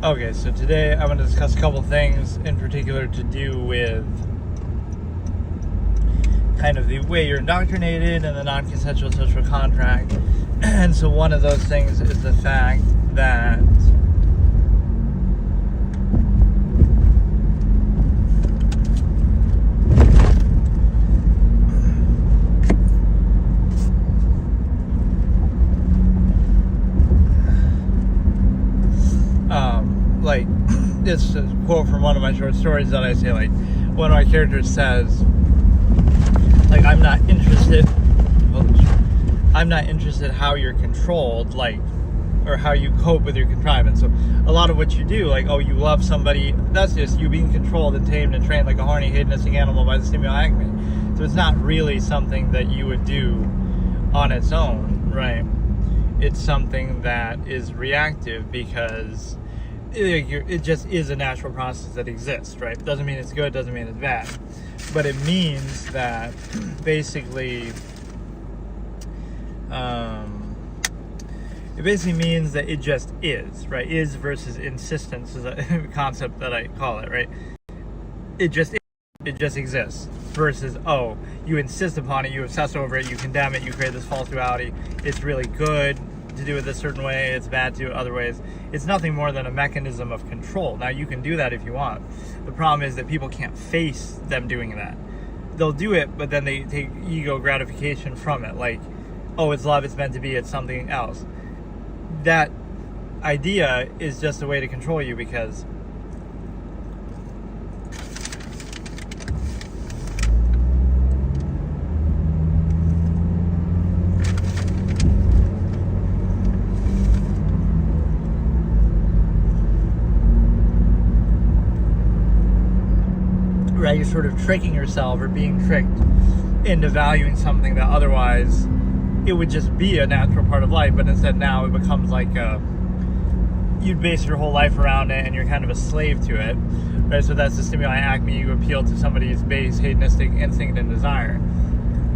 Okay, so today I'm going to discuss a couple things in particular to do with kind of the way you're indoctrinated and the non-consensual social contract. And so one of those things is the fact that it's a quote from one of my short stories that I say, like, one of my characters says, like, I'm not interested how you're controlled, like, or how you cope with your contrivance. So a lot of what you do, like, oh, you love somebody, that's just you being controlled and tamed and trained like a horny, hedonistic animal by the stimuli acme. So it's not really something that you would do on its own, right? It's something that is reactive because it just is a natural process that exists, right? Doesn't mean it's good, doesn't mean it's bad, but it means that basically it just is, right? Is versus insistence is a concept that I call it, right? It just exists versus, oh, you insist upon it, you obsess over it, you condemn it, you create this false duality. It's really good to do it this certain way, it's bad to do it other ways. It's nothing more than a mechanism of control. Now, you can do that if you want. The problem is that people can't face them doing that. They'll do it, but then they take ego gratification from it. Like, oh, it's love, it's meant to be, it's something else. That idea is just a way to control you because you're sort of tricking yourself or being tricked into valuing something that otherwise it would just be a natural part of life, but instead now it becomes like you'd base your whole life around it and you're kind of a slave to it, right? So that's the stimuli acme. You appeal to somebody's base hedonistic instinct and desire.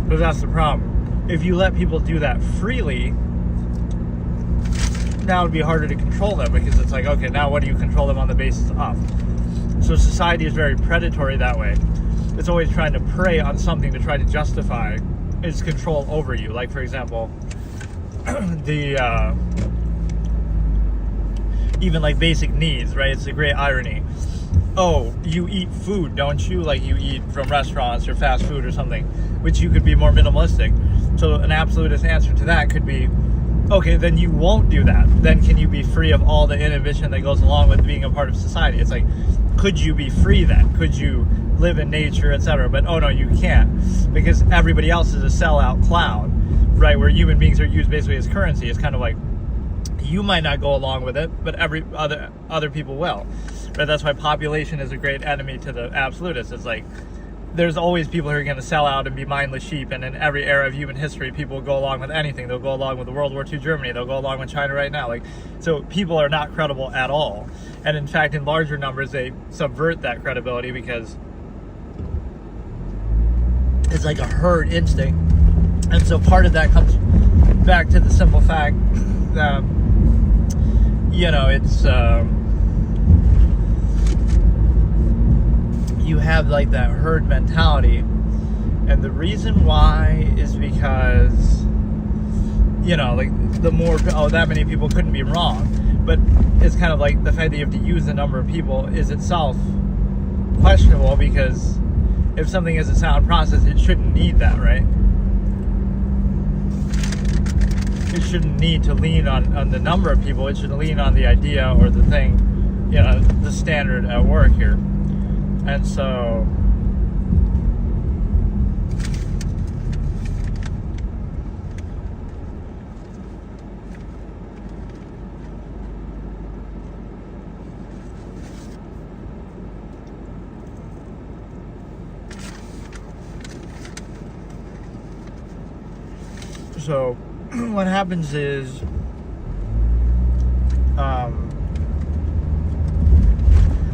But that's the problem. If you let people do that freely, now it would be harder to control them because it's like, okay, now what do you control them on the basis of? So society is very predatory that way. It's always trying to prey on something to try to justify its control over you. Like, for example, even like basic needs, right? It's a great irony. Oh, you eat food, don't you? Like, you eat from restaurants or fast food or something, which you could be more minimalistic. So an absolutist answer to that could be, okay, then you won't do that. Then can you be free of all the inhibition that goes along with being a part of society? It's like, could you be free then? Could you live in nature, etc.? But oh no, you can't, because everybody else is a sellout cloud, right? Where human beings are used basically as currency. It's kind of like, you might not go along with it, but every other people will, right? That's why population is a great enemy to the absolutists. It's like, there's always people who are going to sell out and be mindless sheep, and in every era of human history, people will go along with anything. They'll go along with the World War II Germany. They'll go along with China right now. Like, so people are not credible at all. And in fact, in larger numbers, they subvert that credibility because it's like a herd instinct. And so part of that comes back to the simple fact that, it's you have like that herd mentality, and the reason why is because like the more that many people couldn't be wrong, but it's kind of like the fact that you have to use the number of people is itself questionable, because if something is a sound process, it shouldn't need that, right? It shouldn't need to lean on the number of people. It should lean on the idea or the thing, the standard at work here. And so what happens is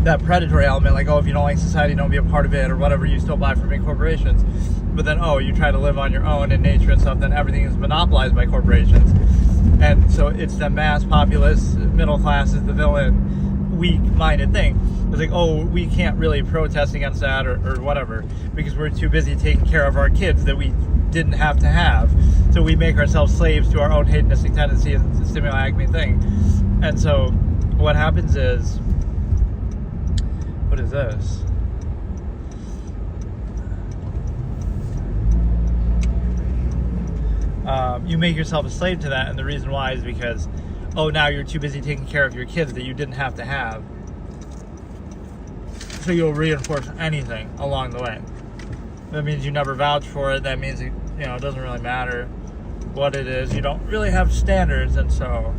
that predatory element, like, oh, if you don't like society, don't be a part of it, or whatever, you still buy from big corporations. But then, oh, you try to live on your own in nature and stuff, then everything is monopolized by corporations. And so it's the mass populace, middle class is the villain, weak-minded thing. It's like, oh, we can't really protest against that or whatever because we're too busy taking care of our kids that we didn't have to have. So we make ourselves slaves to our own hedonistic tendency and the stimuli acme thing. And so what happens is, what is this? You make yourself a slave to that, and the reason why is because, oh, now you're too busy taking care of your kids that you didn't have to have. So you'll reinforce anything along the way. That means you never vouch for it. That means, it doesn't really matter what it is. You don't really have standards, and so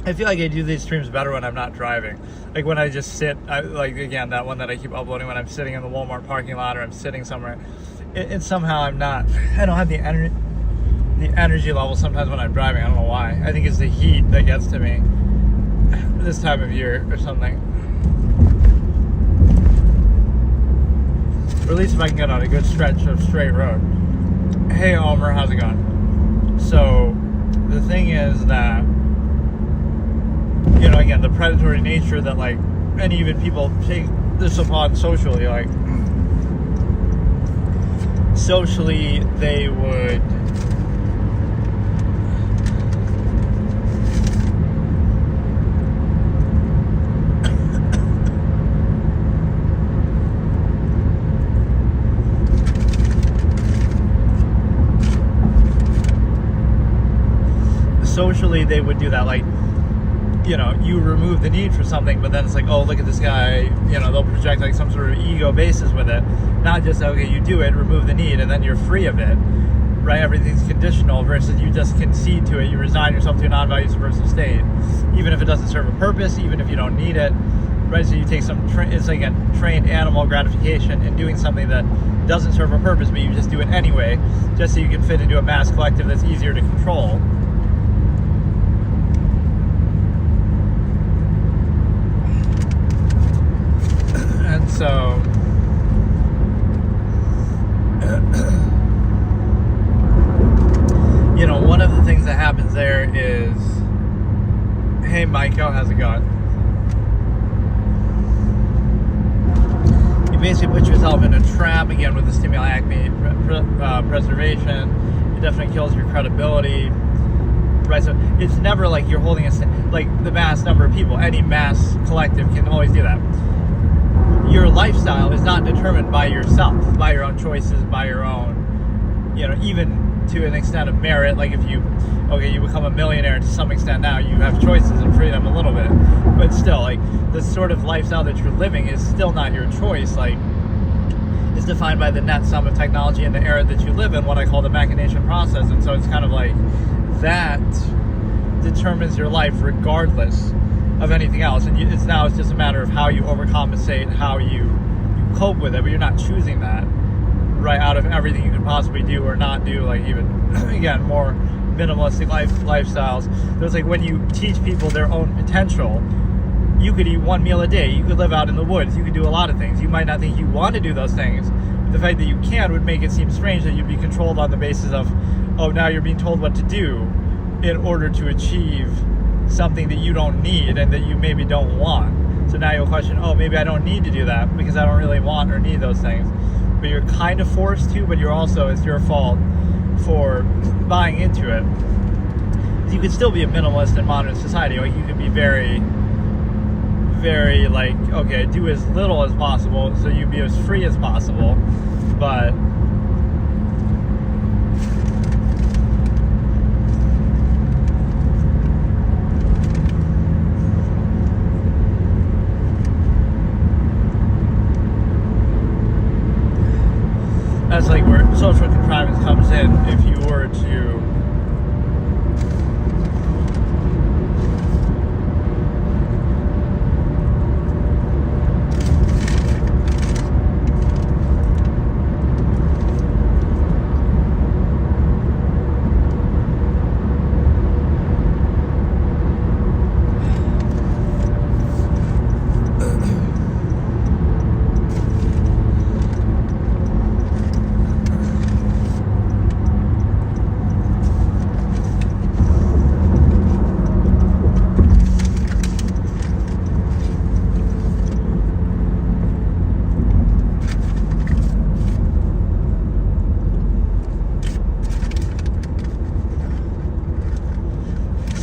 I feel like I do these streams better when I'm not driving. Like when I just sit, again, that one that I keep uploading when I'm sitting in the Walmart parking lot or I'm sitting somewhere. And somehow I don't have the energy level sometimes when I'm driving. I don't know why. I think it's the heat that gets to me this time of year or something. Or at least if I can get on a good stretch of straight road. Hey, Omer, how's it going? So the thing is that, again, the predatory nature that, and even people take this upon socially, socially they would do that, you remove the need for something, but then it's like, oh, look at this guy, they'll project some sort of ego basis with it, not just, okay, you do it, remove the need, and then you're free of it, right? Everything's conditional versus you just concede to it, you resign yourself to a non-value subversive state, even if it doesn't serve a purpose, even if you don't need it, right? So you take it's like a trained animal gratification in doing something that doesn't serve a purpose, but you just do it anyway, just so you can fit into a mass collective that's easier to control. So, one of the things that happens there is, hey, Michael, how's it going? You basically put yourself in a trap, again, with the stimuli acme preservation. It definitely kills your credibility, right? So it's never like you're holding the mass number of people. Any mass collective can always do that. Your lifestyle is not determined by yourself, by your own choices, by your own, even to an extent of merit. Like if you become a millionaire to some extent now, you have choices and freedom a little bit. But still, the sort of lifestyle that you're living is still not your choice. It's defined by the net sum of technology and the era that you live in, what I call the machination process. And so it's kind of like that determines your life regardless of anything else, and it's just a matter of how you overcompensate, how you cope with it, but you're not choosing that, right, out of everything you could possibly do or not do, even, again, more minimalistic lifestyles. There's when you teach people their own potential, you could eat one meal a day, you could live out in the woods, you could do a lot of things. You might not think you want to do those things, but the fact that you can would make it seem strange that you'd be controlled on the basis of, oh, now you're being told what to do in order to achieve something that you don't need and that you maybe don't want. So now you'll question, oh, maybe I don't need to do that because I don't really want or need those things. But you're kind of forced to, but it's your fault for buying into it. You could still be a minimalist in modern society. You could be very, very okay, do as little as possible so you be as free as possible. But that's where social contrivance comes in. If you were to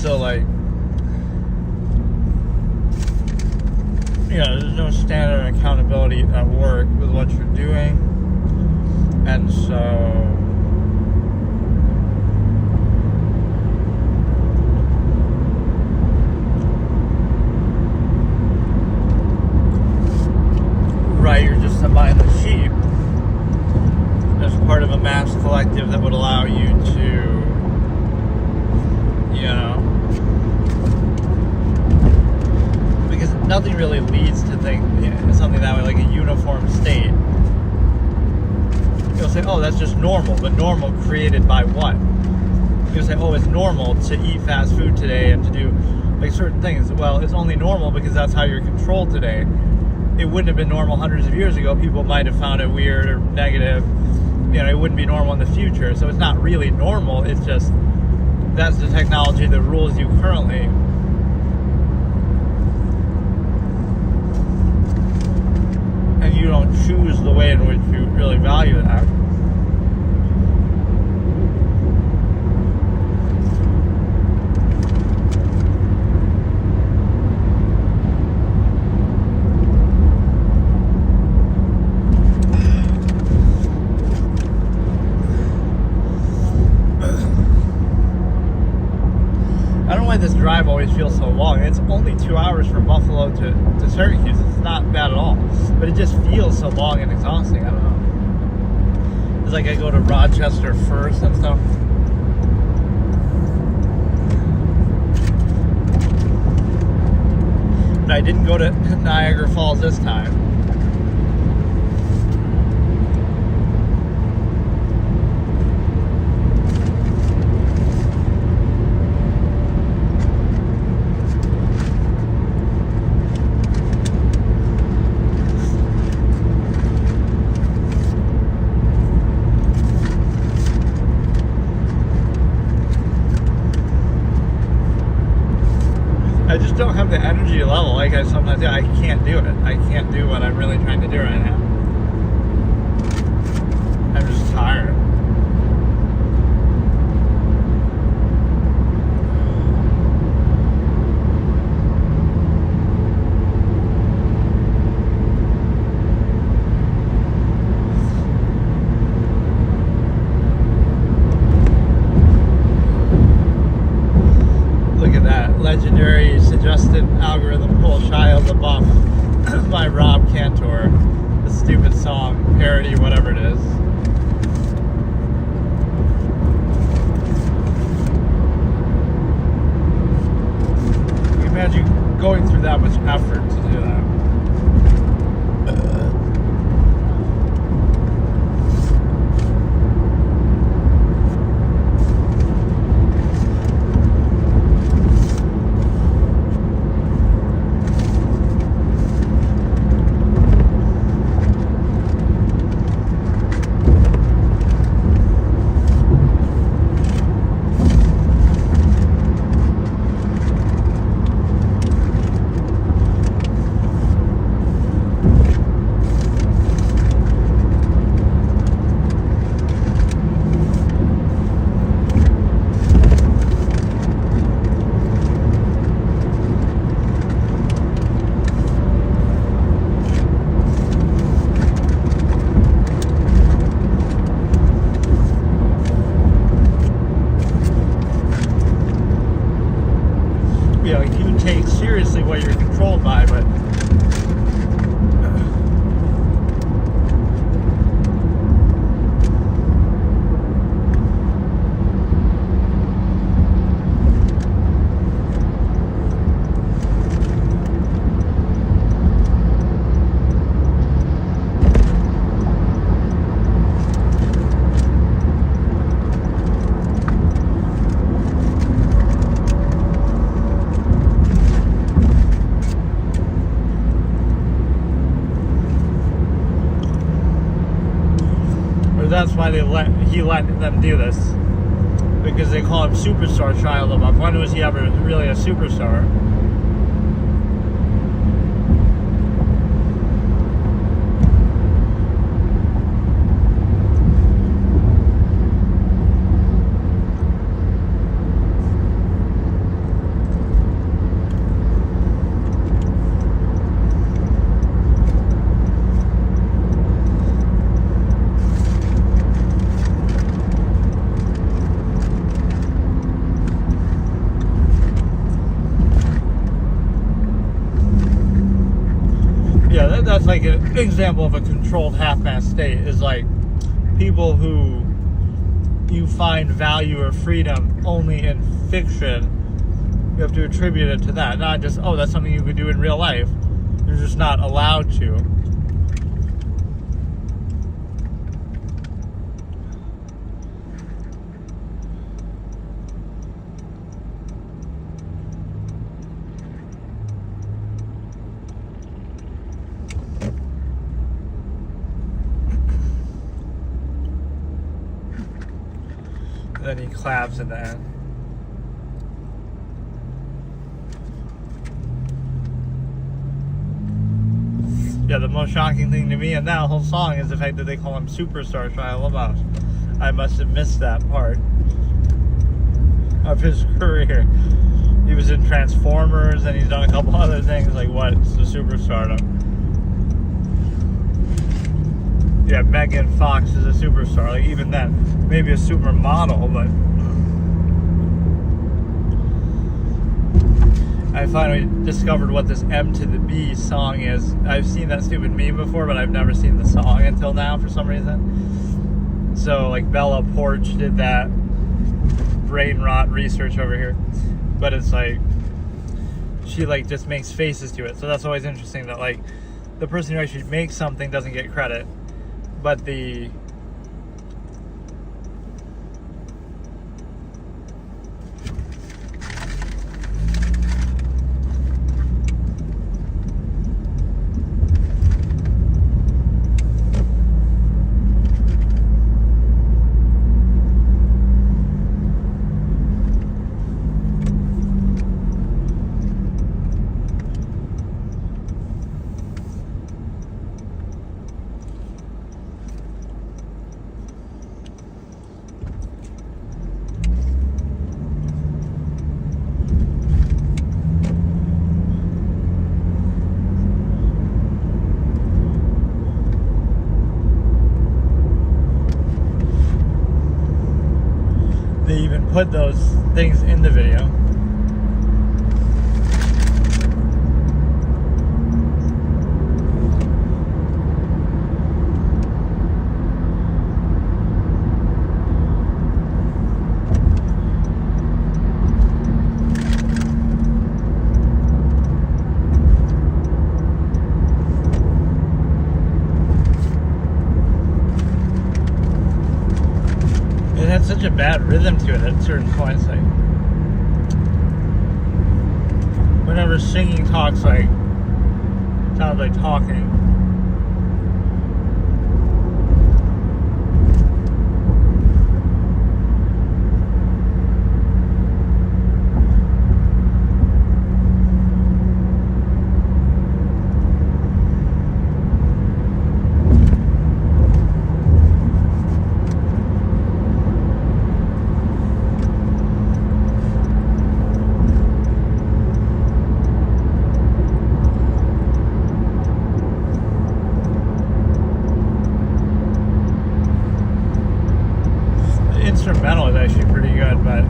So like, there's no standard of accountability at work with what you're doing, and so right, you're just among the sheep as part of a mass collective that would allow you to, because nothing really leads to something that way, like a uniform state. You'll say, oh, that's just normal, but normal created by what? You'll say, oh, it's normal to eat fast food today and to do like certain things. Well, it's only normal because that's how you're controlled today. It wouldn't have been normal hundreds of years ago. People might have found it weird or negative. It wouldn't be normal in the future. So it's not really normal. It's just that's the technology that rules you currently. And you don't choose the way in which you really value that. I don't know why this drive always feels so long. It's only 2 hours from Buffalo to Syracuse. It's not bad at all. But it just feels so long and exhausting. I don't know. It's like I go to Rochester first and stuff. But I didn't go to Niagara Falls this time. I just don't have the energy level like I sometimes do. I can't do it. I can't do what I'm really trying to do right now. I'm just tired. Look at that. Legendary suggested algorithm pull Shia LaBeouf by Rob Cantor. The stupid song, parody, whatever it is. Can you imagine going through that much effort to do that? You take seriously what you're controlled by, but that's why he let them do this, because they call him superstar Shia LaBeouf. When was he ever really a superstar? like an example of a controlled half-mast state is like people who you find value or freedom only in fiction. You have to attribute it to that, not just, oh, that's something you could do in real life. You're just not allowed to. And then he claps at the end. Yeah, the most shocking thing to me in that whole song is the fact that they call him Superstar Shia LaBeouf. I must have missed that part of his career. He was in Transformers and he's done a couple other things. Like, what's the superstardom? Yeah, Megan Fox is a superstar. Like, even then, maybe a supermodel, but I finally discovered what this M to the B song is. I've seen that stupid meme before, but I've never seen the song until now for some reason. So, like, Bella Porch did that brain rot research over here. But it's like, she, like, just makes faces to it. So that's always interesting that, like, the person who actually makes something doesn't get credit. But the they even put those things in the video. It had such a bad rhythm to it at certain points. Like, whenever singing talks, like, sounds like talking. Instrumental is actually pretty good, but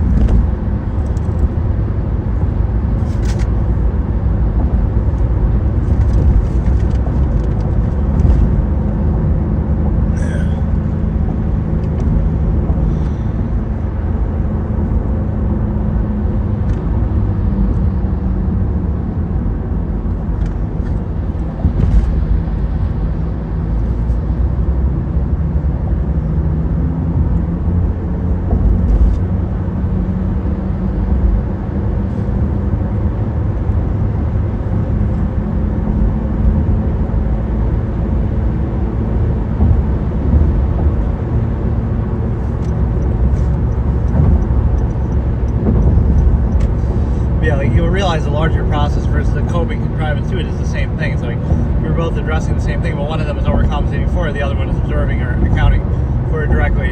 yeah, like, you'll realize the larger process versus the coping contrivance to it is the same thing. It's like you're both addressing the same thing, but one of them is overcompensating for it, the other one is observing or accounting for it directly.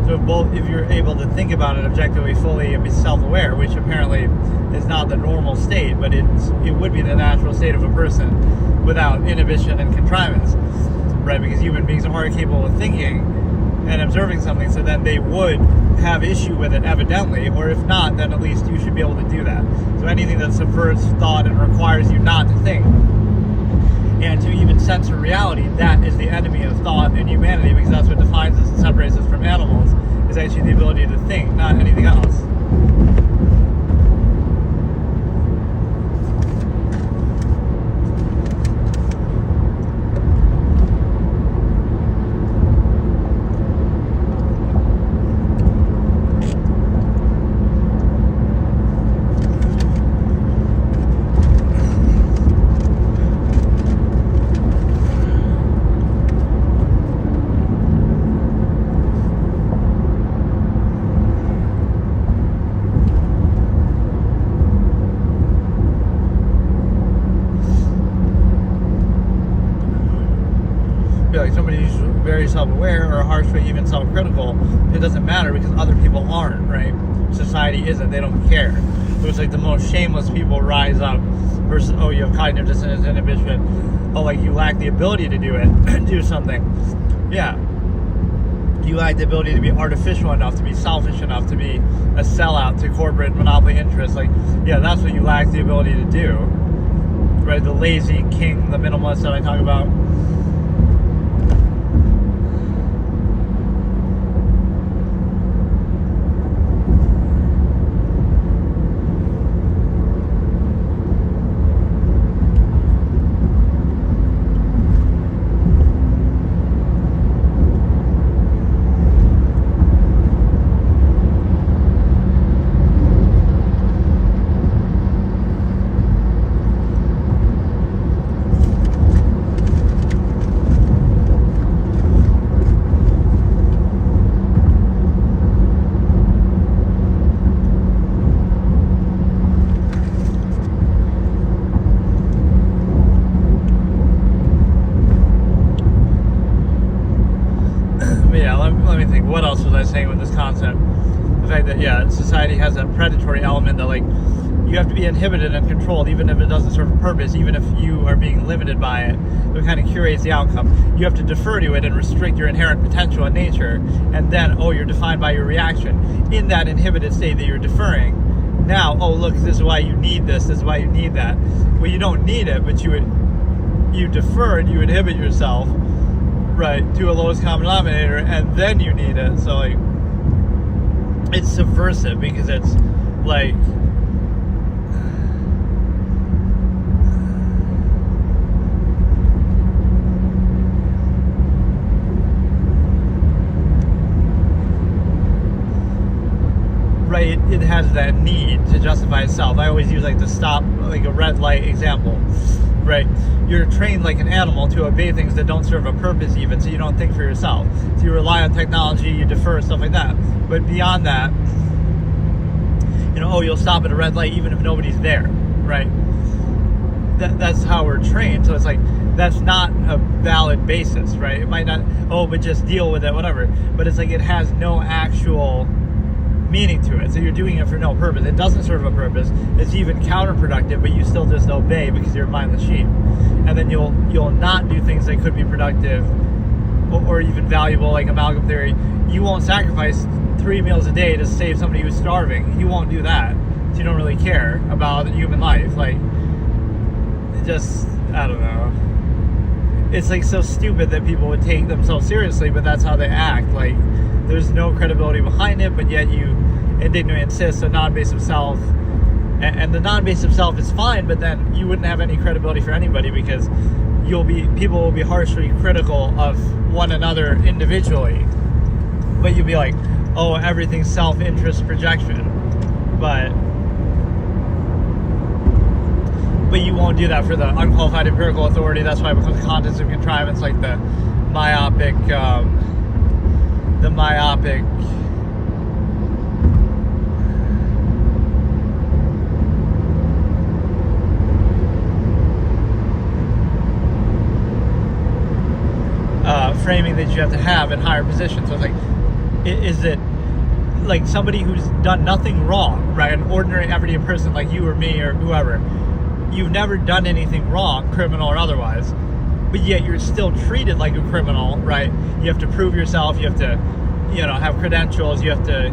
So if you're able to think about it objectively, fully, and be self-aware, which apparently is not the normal state, but it would be the natural state of a person without inhibition and contrivance, right? Because human beings are capable of thinking and observing something, so then they would have issue with it evidently, or if not, then at least you should be able to do that. So anything that subverts thought and requires you not to think And to even censor reality, that is the enemy of thought and humanity, because that's what defines us and separates us from animals, is actually the ability to think, not anything else. Like somebody who's very self-aware or harshly even self-critical, it doesn't matter because other people aren't, right? Society isn't. They don't care. So it's like the most shameless people rise up versus, oh, you have cognitive dissonance, inhibition. Oh, like you lack the ability to do it, do something. Yeah. You lack the ability to be artificial enough, to be selfish enough, to be a sellout to corporate monopoly interests. Like, yeah, that's what you lack the ability to do. Right? The lazy king, the minimalist that I talk about. What else was I saying with this concept? The fact that, yeah, society has a predatory element that, like, you have to be inhibited and controlled, even if it doesn't serve a purpose, even if you are being limited by it. It kind of curates the outcome. You have to defer to it and restrict your inherent potential and nature, and then, oh, you're defined by your reaction. In that inhibited state that you're deferring, now, oh, look, this is why you need this is why you need that. Well, you don't need it, but you defer and you inhibit yourself, right, to a lowest common denominator, and then you need it. So, like, it's subversive because it's like, right, it has that need to justify itself. I always use like the stop, like a red light example, right? You're trained like an animal to obey things that don't serve a purpose even, so you don't think for yourself. So you rely on technology, you defer, stuff like that. But beyond that, you know, oh, you'll stop at a red light even if nobody's there, right? That's how we're trained. So it's like, that's not a valid basis, right? It might not, oh, but just deal with it, whatever. But it's like, it has no actual meaning to it. So you're doing it for no purpose. It doesn't serve a purpose. It's even counterproductive, but you still just obey because you're a mindless sheep. And then you'll not do things that could be productive or even valuable, like amalgam theory. You won't sacrifice 3 meals a day to save somebody who's starving. You won't do that. So you don't really care about human life. Like, just, I don't know. It's like so stupid that people would take themselves seriously, but that's how they act. Like, there's no credibility behind it, but yet you indignantly insist on non-basic self. And the non-basic self is fine, but then you wouldn't have any credibility for anybody because people will be harshly critical of one another individually. But you'll be like, oh, everything's self-interest projection. But you won't do that for the unqualified empirical authority. That's why it becomes contents of contrivance, like the myopic framing that you have to have in higher positions. So it's like, is it like somebody who's done nothing wrong, right? An ordinary everyday person like you or me or whoever. You've never done anything wrong, criminal or otherwise, but yet you're still treated like a criminal, right? You have to prove yourself, you have to, you know, have credentials, you have to,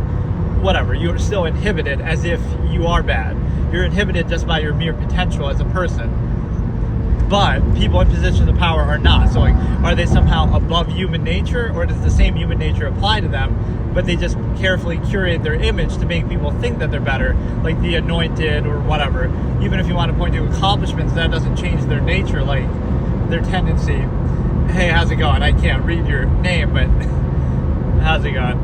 whatever. You're still inhibited as if you are bad. You're inhibited just by your mere potential as a person. but people in positions of power are not. So like, are they somehow above human nature, or does the same human nature apply to them, but they just carefully curate their image to make people think that they're better, like the anointed or whatever? Even if you want to point to accomplishments, that doesn't change their nature, like their tendency. Hey, how's it going? I can't read your name, but how's it going?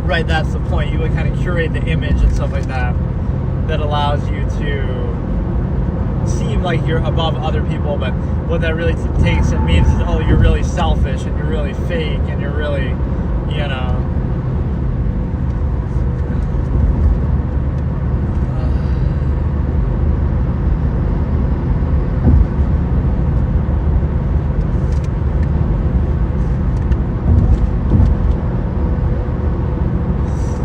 Right, that's the point. You would kind of curate the image and stuff like that allows you to seem like you're above other people, but what that really takes and means is, oh, you're really selfish and you're really fake and you're really, you know,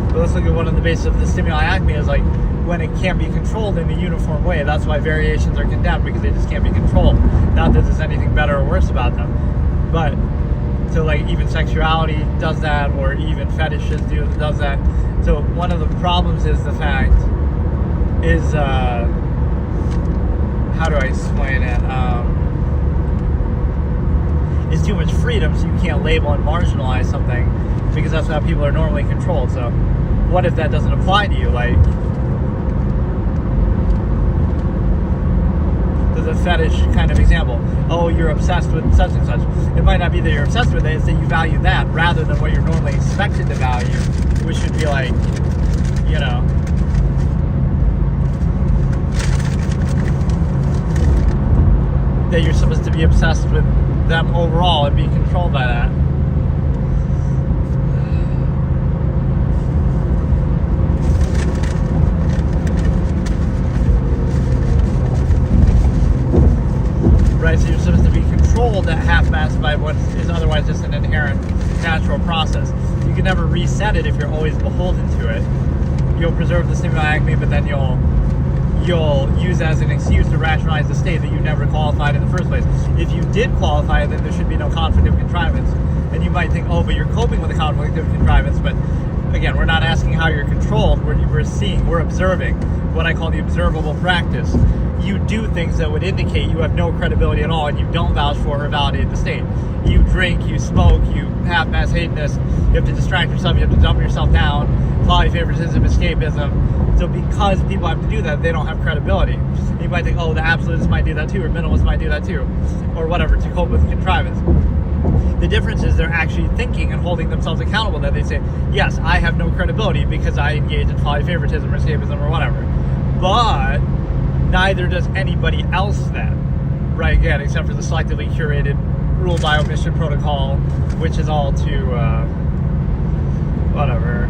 but let's look at one of the bases of the stimuli acme is like when it can't be controlled in a uniform way. That's why variations are condemned, because they just can't be controlled. Not that there's anything better or worse about them, but so like even sexuality does that, or even fetishes does that. So one of the problems is the fact is how do I explain it? Is too much freedom, so you can't label and marginalize something, because that's how people are normally controlled. So what if that doesn't apply to you? Like, the fetish kind of example. Oh, you're obsessed with such and such. It might not be that you're obsessed with it, it's that you value that rather than what you're normally expected to value, which should be like, you know, that you're supposed to be obsessed with them overall and be controlled by that. Right, so you're supposed to be controlled at half-mast by what is otherwise just an inherent natural process. You can never reset it if you're always beholden to it. You'll preserve the stimuli acme, but then you'll use as an excuse to rationalize the state that you never qualified in the first place. If you did qualify, then there should be no conflict of contrivance. And you might think, oh, but you're coping with a conflict of contrivance. But again, we're not asking how you're controlled. We're seeing, we're observing what I call the observable practice. You do things that would indicate you have no credibility at all, and you don't vouch for or validate the state. You drink, you smoke, you have mass hatiness, you have to distract yourself, you have to dumb yourself down, polyfavoritism, escapism. So because people have to do that, they don't have credibility. You might think, oh, the absolutists might do that too, or minimalists might do that too, or whatever, to cope with contrivance. The difference is they're actually thinking and holding themselves accountable, that they say, yes, I have no credibility because I engage in polyfavoritism or escapism or whatever. But neither does anybody else then, right? Again, except for the selectively curated rule by omission protocol, which is all to whatever.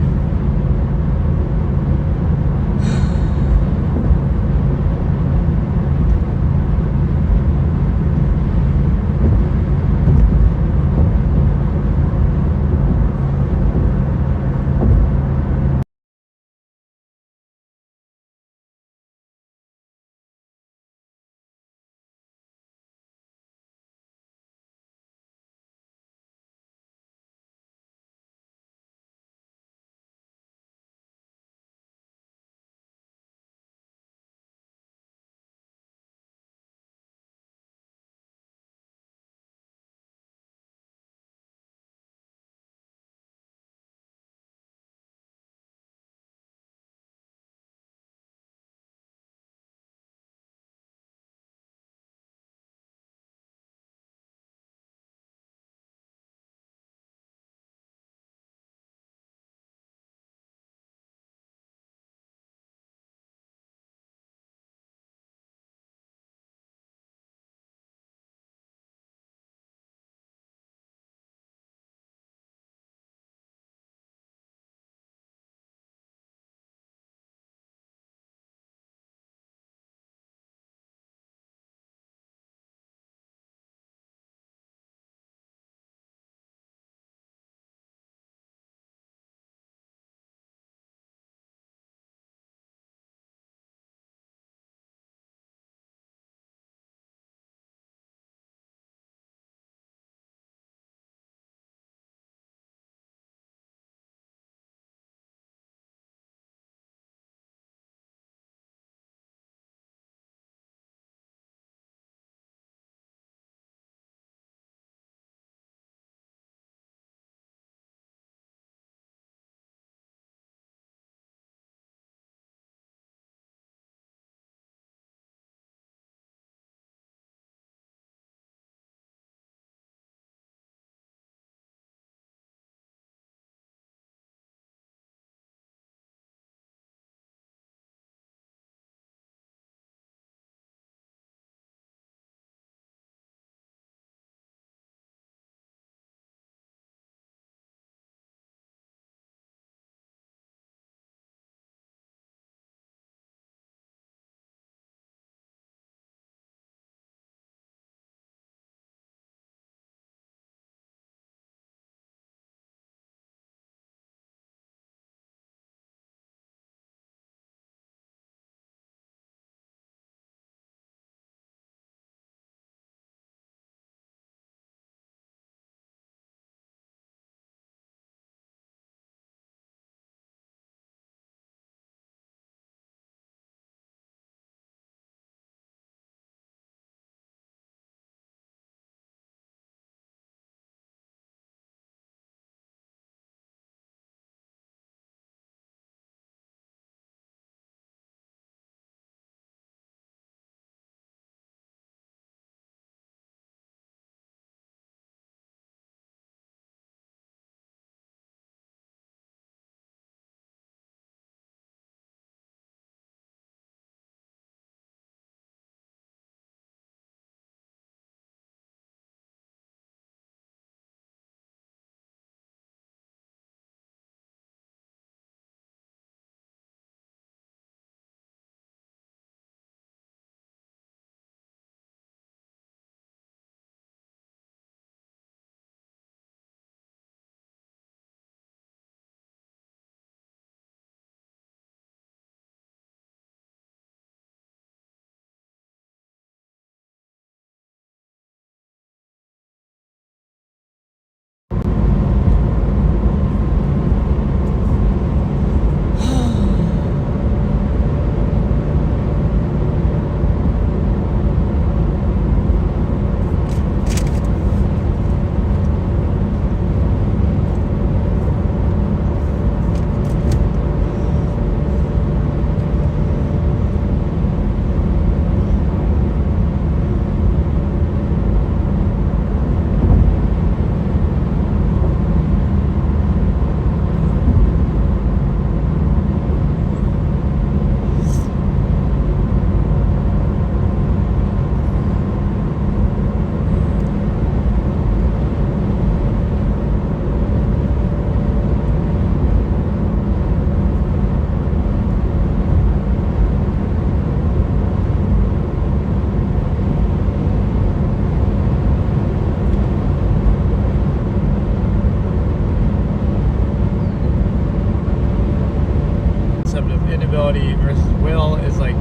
concept of inability versus will is like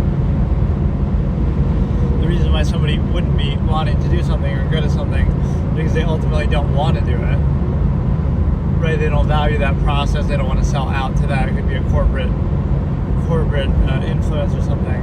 the reason why somebody wouldn't be wanting to do something or good at something, because they ultimately don't want to do it. Right? They don't value that process. They don't want to sell out to that. It could be a corporate influence or something.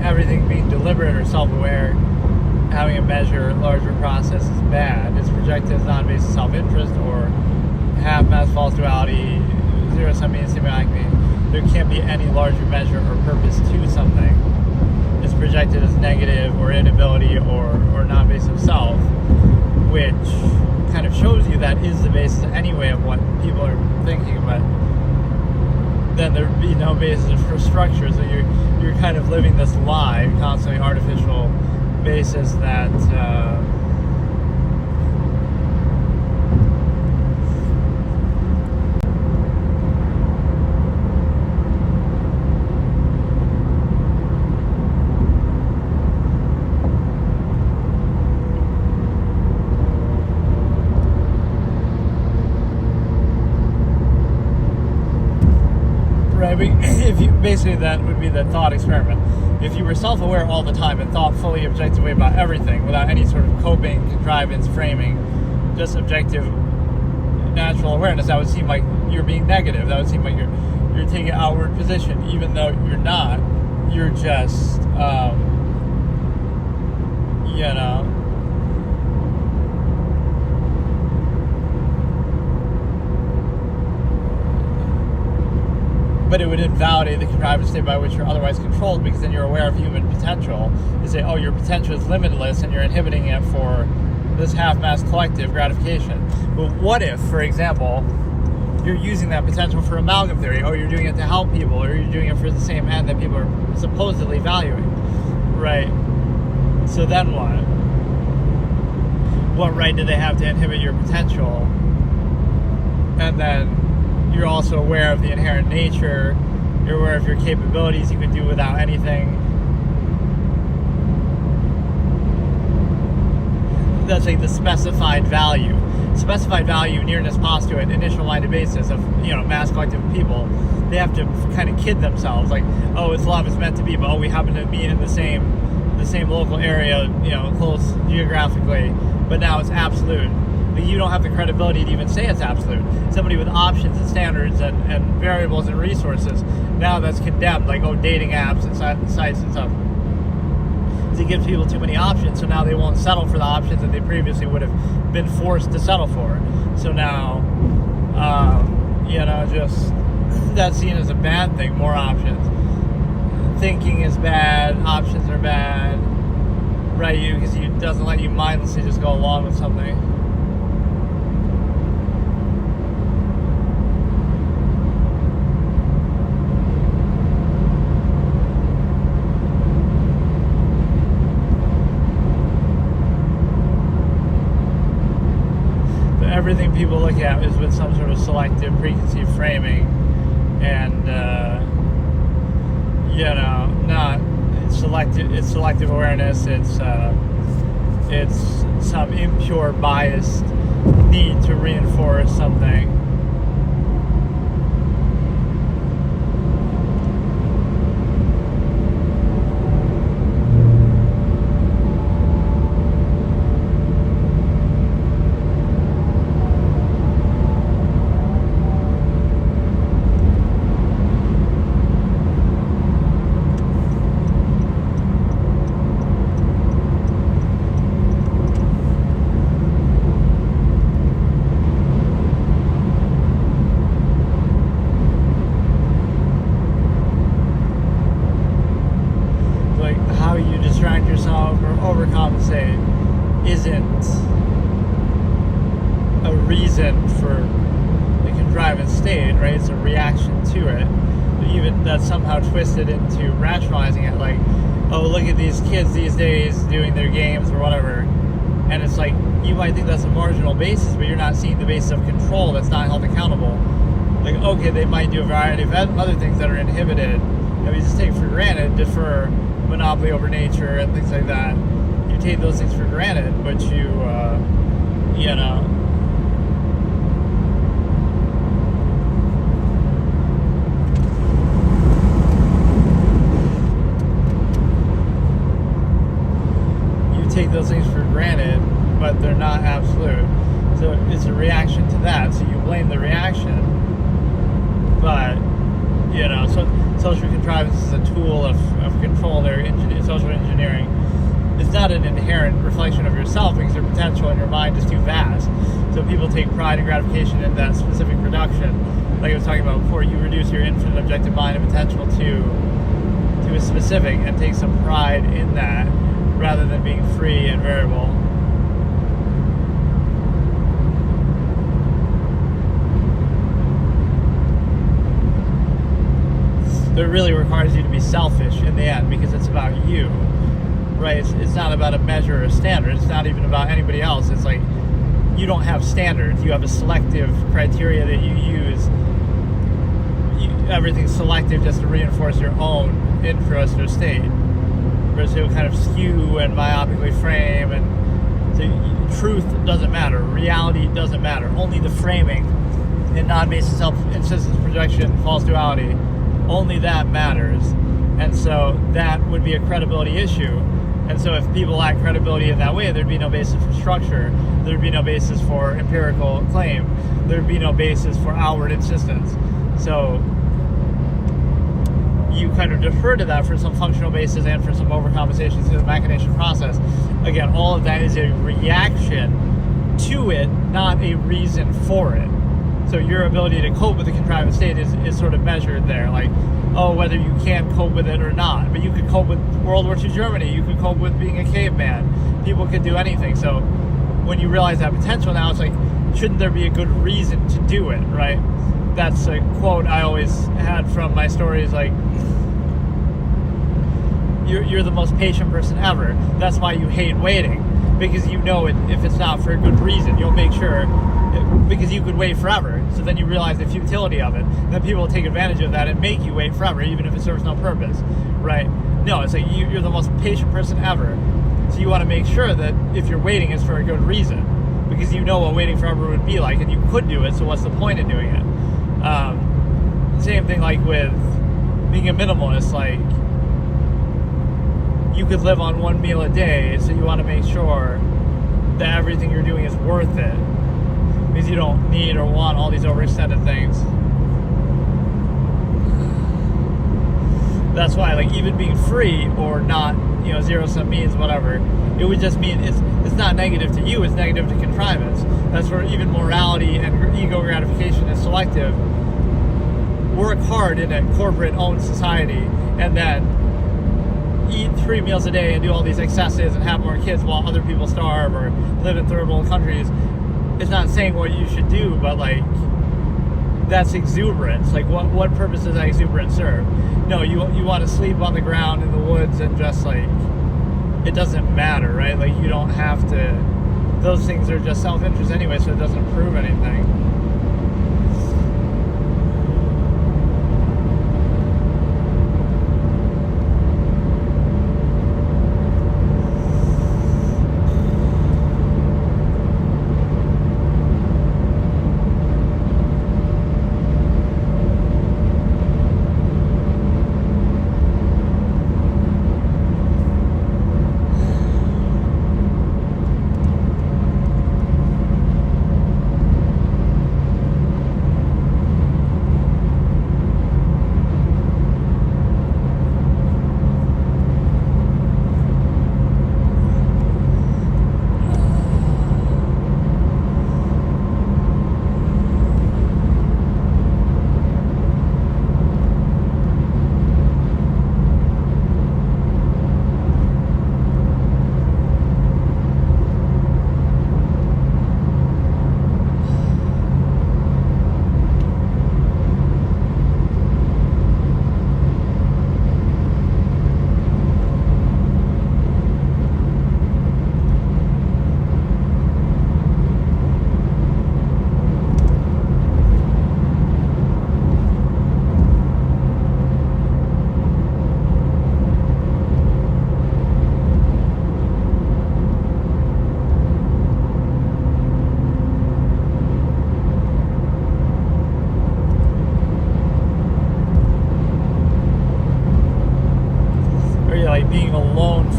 Everything being deliberate or self-aware, having a measure, larger process is bad. It's projected as non-based self-interest or half-mass false duality, zero-sum means semi-acme. There can't be any larger measure or purpose to something. It's projected as negative or inability or non-based of self, which kind of shows you that is the basis anyway of what people are thinking, but then there'd be no basis for structure. So you're kind of living this lie, constantly artificial basis that if you basically, that would be the thought experiment. If you were self-aware all the time and thought fully objectively about everything without any sort of coping, contrivance, framing, just objective natural awareness, that would seem like you're being negative. That would seem like you're taking an outward position, even though you're not. You're just but it would invalidate the contrivance state by which you're otherwise controlled, because then you're aware of human potential. You say, oh, your potential is limitless and you're inhibiting it for this half-mass collective gratification. But what if, for example, you're using that potential for amalgam theory, or you're doing it to help people, or you're doing it for the same end that people are supposedly valuing, right? So then what? What right do they have to inhibit your potential? And then you're also aware of the inherent nature, you're aware of your capabilities, you can do without anything. That's like the specified value. Specified value, nearness postulate, initial minded basis of, mass collective people. They have to kind of kid themselves, like, oh, it's love, it's meant to be, but oh, we happen to be in the same local area, close geographically, but now it's absolute. You don't have the credibility to even say it's absolute. Somebody with options and standards and variables and resources, now that's condemned, like, dating apps and sites and stuff. Because it gives people too many options, so now they won't settle for the options that they previously would have been forced to settle for. So now, just that's seen as a bad thing, more options. Thinking is bad, options are bad, right? Because it doesn't let you mindlessly just go along with something. Everything people look at is with some sort of selective preconceived framing, and not selective. It's selective awareness. It's some impure biased need to reinforce something. isn't a reason for the contrivance state, right? It's a reaction to it. But even that's somehow twisted into rationalizing it, like, oh, look at these kids these days doing their games or whatever. And it's like, you might think that's a marginal basis, but you're not seeing the basis of control that's not held accountable. Like, okay, they might do a variety of other things that are inhibited that we just take for granted, defer monopoly over nature and things like that. You take those things for granted, but you take those things for granted, but they're not absolute. So it's a reaction to that. So you blame the reaction, but so social contrivance is a tool of control. Social engineering. It's not an inherent reflection of yourself because your potential in your mind is too vast. So people take pride and gratification in that specific reduction. Like I was talking about before, you reduce your infinite objective mind and potential to a specific and take some pride in that, rather than being free and variable. But it really requires you to be selfish in the end, because it's about you, right? It's not about a measure or a standard. It's not even about anybody else. It's like, you don't have standards. You have a selective criteria that you use. Everything's selective just to reinforce your own interest or state. Whereas it will kind of skew and myopically frame, and so truth doesn't matter, reality doesn't matter, only the framing in non-basis self-insistence, projection, false duality, only that matters. And so that would be a credibility issue. And so if people lack credibility in that way, there'd be no basis for structure, there'd be no basis for empirical claim, there'd be no basis for outward insistence. So you kind of defer to that for some functional basis and for some overcompensation through the machination process. Again, all of that is a reaction to it, not a reason for it. So your ability to cope with the contrivance state is sort of measured there, like, oh, whether you can cope with it or not. But you could cope with World War II Germany, you could cope with being a caveman, people could do anything. So when you realize that potential now, it's like, shouldn't there be a good reason to do it, right? That's a quote I always had from my stories, like, you're the most patient person ever. That's why you hate waiting, because you know if it's not for a good reason, you'll make sure, because you could wait forever. So then you realize the futility of it. And then people will take advantage of that and make you wait forever, even if it serves no purpose, right? No, it's like you're the most patient person ever. So you want to make sure that if you're waiting, it's for a good reason, because you know what waiting forever would be like, and you could do it, so what's the point in doing it? Same thing like with being a minimalist, like, you could live on one meal a day, so you want to make sure that everything you're doing is worth it, because you don't need or want all these overextended things. That's why, like, even being free or not, zero-sum means whatever, it would just mean it's not negative to you, it's negative to contrivance. That's where even morality and ego gratification is selective. Work hard in a corporate-owned society, and then eat 3 meals a day and do all these excesses and have more kids while other people starve or live in third world countries. It's not saying what you should do, but like, that's exuberance. Like, what purpose does that exuberance serve? No, you want to sleep on the ground in the woods and just like, it doesn't matter, right? Like, you don't have to, those things are just self-interest anyway, so it doesn't prove anything.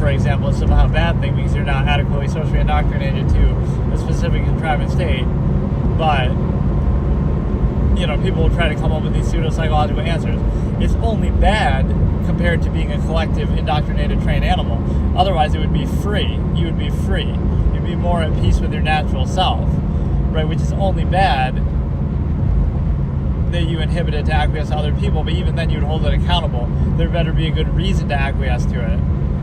for example, is somehow a bad thing because you're not adequately socially indoctrinated to a specific contrived state. But, people will try to come up with these pseudo-psychological answers. It's only bad compared to being a collective, indoctrinated, trained animal. Otherwise, it would be free. You would be free. You'd be more at peace with your natural self, right? Which is only bad that you inhibit it to acquiesce to other people, but even then you'd hold it accountable. There better be a good reason to acquiesce to it.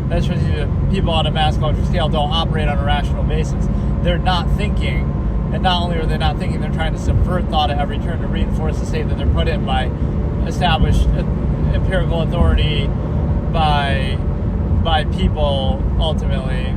That shows you that people on a mass culture scale don't operate on a rational basis. They're not thinking, and not only are they not thinking, they're trying to subvert thought at every turn to reinforce the state that they're put in by established empirical authority, by people, ultimately.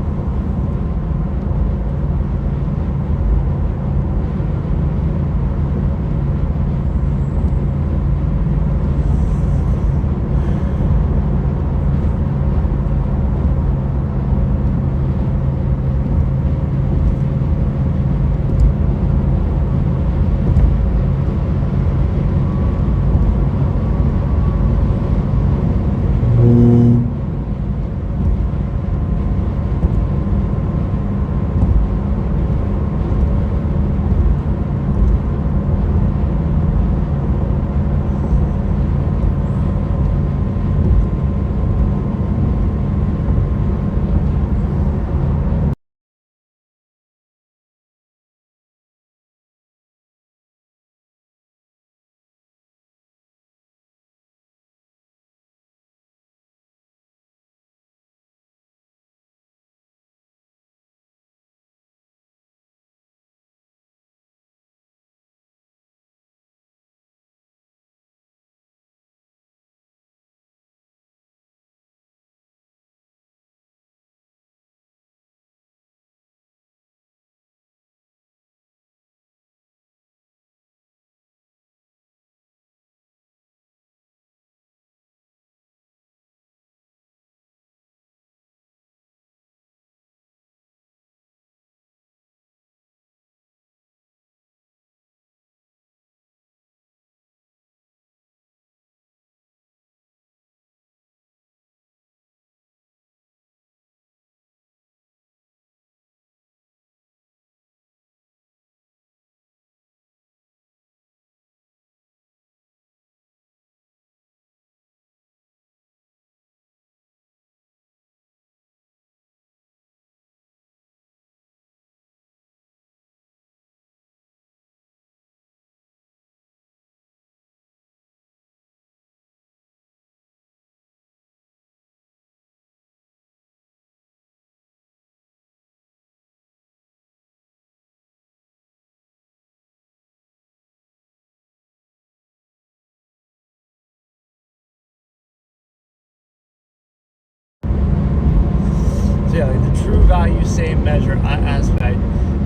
Yeah, like the true value, same measure aspect,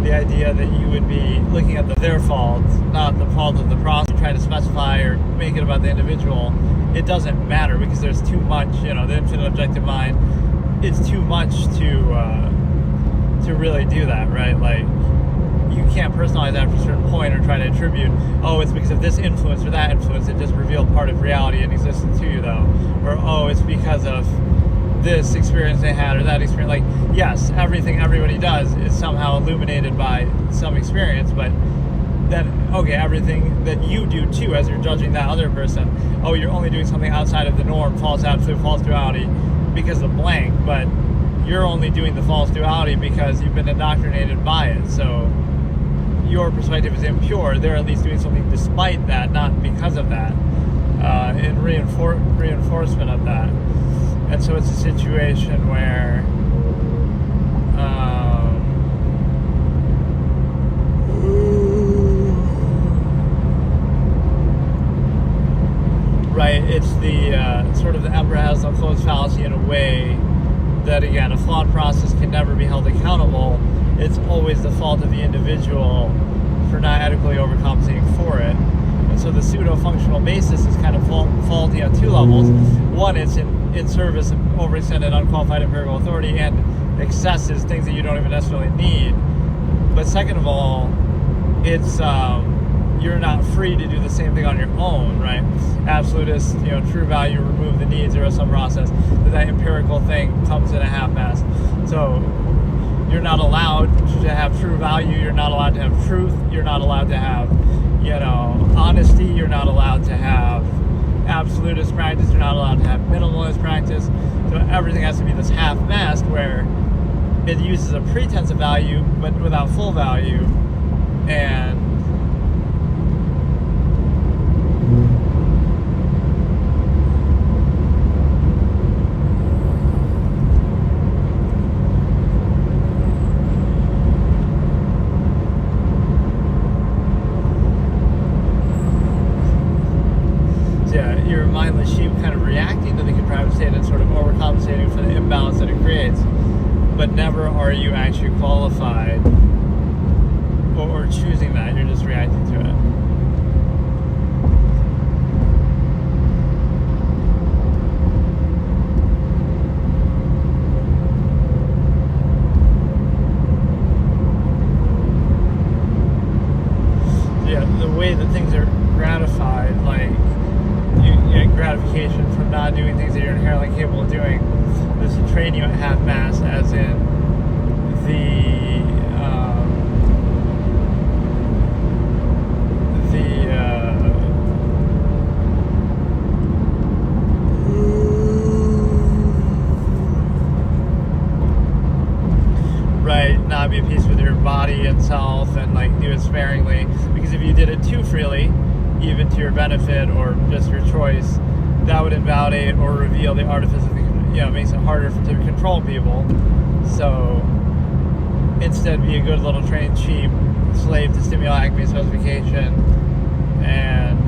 the idea that you would be looking at their fault, not the fault of the process, try to specify or make it about the individual, it doesn't matter because there's too much, the infinite objective mind, it's too much to really do that, right? Like, you can't personalize after a certain point or try to attribute, it's because of this influence or that influence, it just revealed part of reality and existence to you, though. Or, it's because of this experience they had or that experience. Like, yes, everything everybody does is somehow illuminated by some experience, but then, everything that you do too as you're judging that other person, you're only doing something outside of the norm, false absolute, false duality because of blank, but you're only doing the false duality because you've been indoctrinated by it. So your perspective is impure. They're at least doing something despite that, not because of that, in reinforcement of that. And so it's a situation where right, it's the sort of the emperor has no clothes fallacy in a way that, again, a flawed process can never be held accountable. It's always the fault of the individual for not adequately overcompensating for it. And so the pseudo-functional basis is kind of faulty on two levels. One, it's in service of overextended, unqualified empirical authority and excesses, things that you don't even necessarily need. But second of all, it's you're not free to do the same thing on your own, right? Absolutist, true value, remove the need, zero sum process. That empirical thing comes in a half-mast. So you're not allowed to have true value. You're not allowed to have truth. You're not allowed to have, honesty. You're not allowed to have absolutist practice. You're not allowed to have minimalist practice. So everything has to be this half-mast where it uses a pretense of value, but without full value. And you're a mindless sheep kind of reacting to the contrived state and sort of overcompensating for the imbalance that it creates. But never are you actually qualified or choosing that. You're just reacting to it. Yeah, the way that things are gratified, like you get gratification from not doing things that you're inherently capable of doing. This is to train you at half-mast, as in right, not be at peace with your body and self, and like do it sparingly. Because if you did it too freely, even to your benefit or just your choice, that would invalidate or reveal the artifice of it makes it harder to control people. So instead, be a good little trained sheep, slave to stimuli, acme, specification, and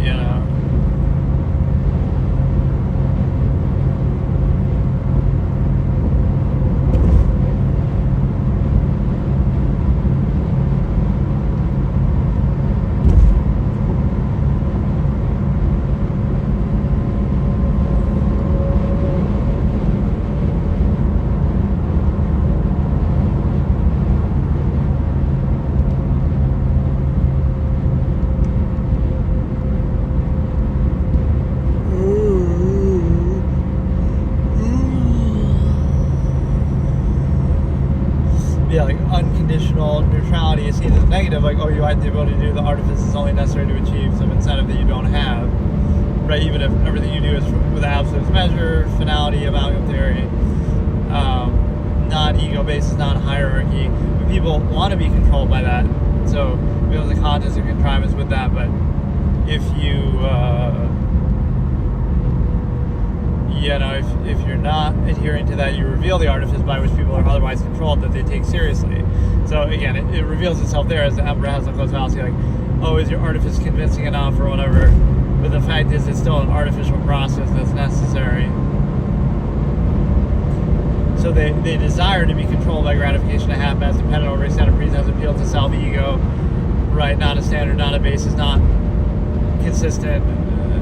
like unconditional neutrality is seen as negative, like, oh, you have the ability to do the artifice is only necessary to achieve some incentive that you don't have, right? Even if everything you do is with absolute measure, finality, amalgam theory, non-ego basis, non-hierarchy. People want to be controlled by that, so there's a context of contrivance with that. But if you if you're not adhering to that, you reveal the artifice by which people are otherwise controlled that they take seriously. So again, it reveals itself there as the emperor has a close fallacy, like, oh, is your artifice convincing enough or whatever? But the fact is, it's still an artificial process that's necessary. So they desire to be controlled by gratification at half-mast, dependent over extent of pretense, appeal to self-ego, right? Not a standard, not a basis, not consistent,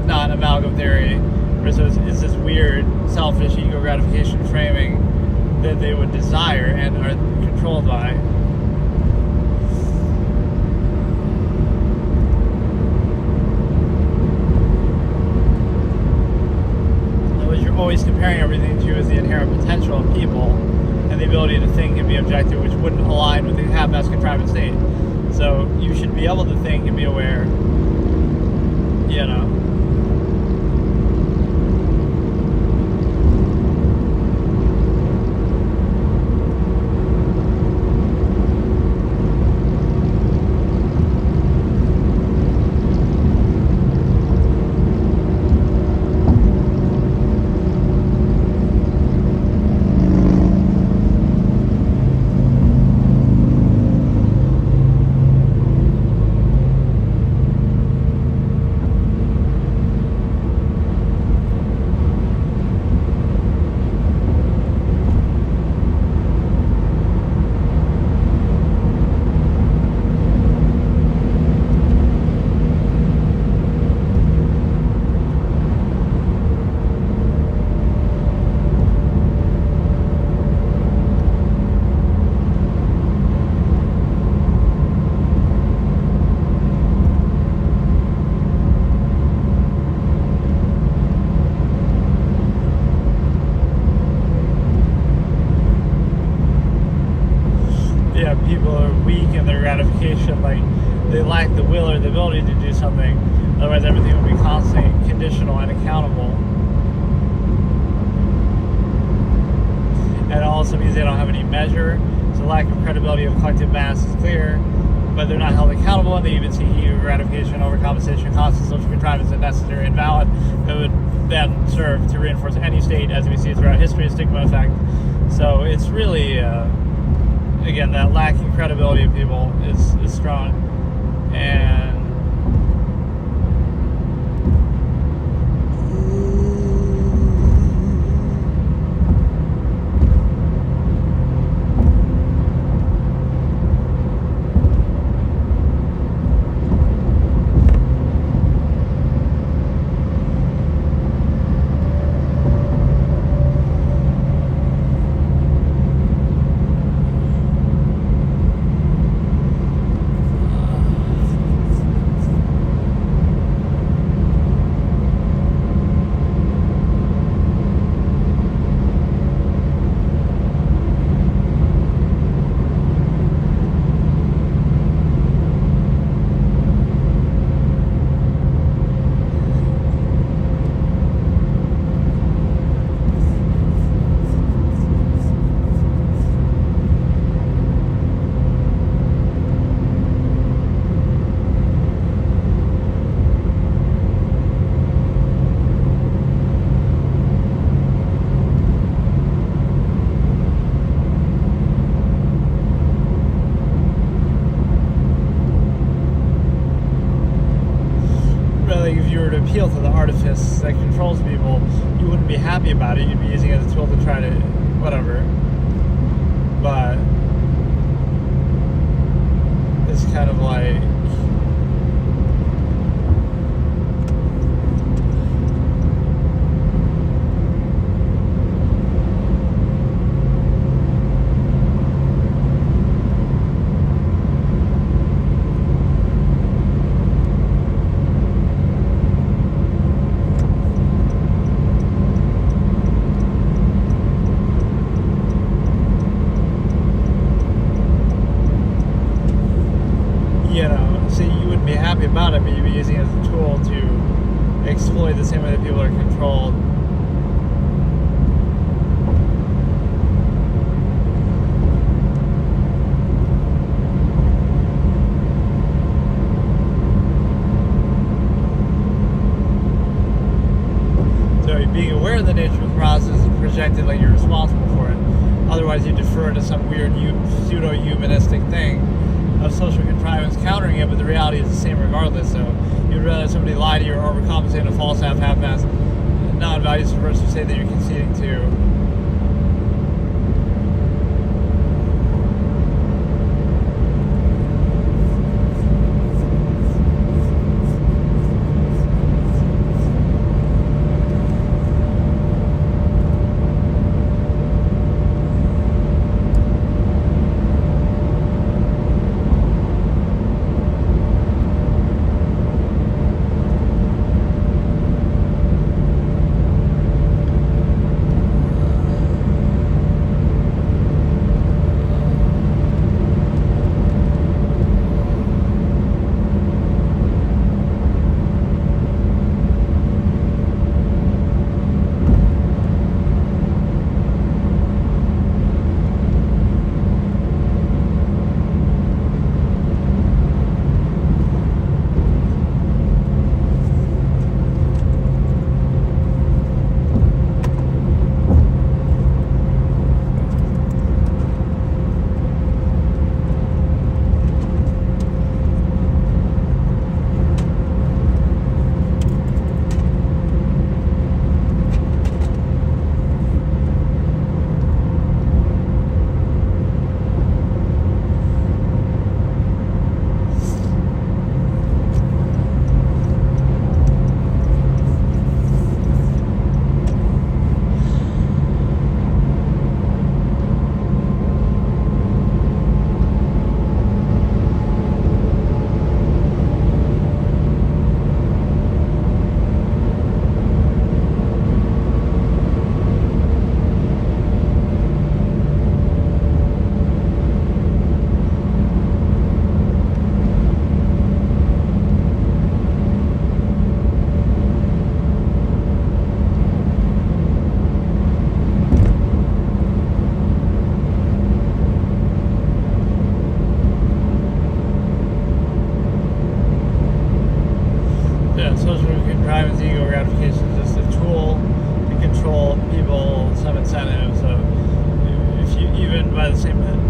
not amalgam theory. So it's this weird, selfish ego gratification framing that they would desire and are controlled by. And what you're always comparing everything to is the inherent potential of people and the ability to think and be objective, which wouldn't align with the half-mast contrivance state. So you should be able to think and be aware, people are weak in their gratification, like they lack the will or the ability to do something. Otherwise, everything would be constantly conditional and accountable. And it also means they don't have any measure. So lack of credibility of collective mass is clear, but they're not held accountable, and they even see ego gratification, overcompensation, constant social contrivance, and necessary and valid that would then serve to reinforce any state, as we see throughout history, a stigma effect. So it's really, again, that lacking credibility of people is strong. And appeal to the artifice that controls people, you wouldn't be happy about it. You'd be using it as a tool to try to whatever. But it's kind of like about it, but you'd be using it as a tool to exploit the same way that people are controlled. So being aware of the nature of the process is projected like you're responsible for it. Otherwise, you defer to some weird pseudo-humanistic thing of social contrivance countering it, but the reality is the same regardless. So you'd rather somebody lie to you or overcompensate in a false half-assed non-values versus say that you're conceding to.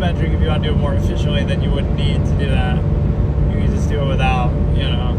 metric, if you want to do it more efficiently, then you wouldn't need to do that. You can just do it without, you know.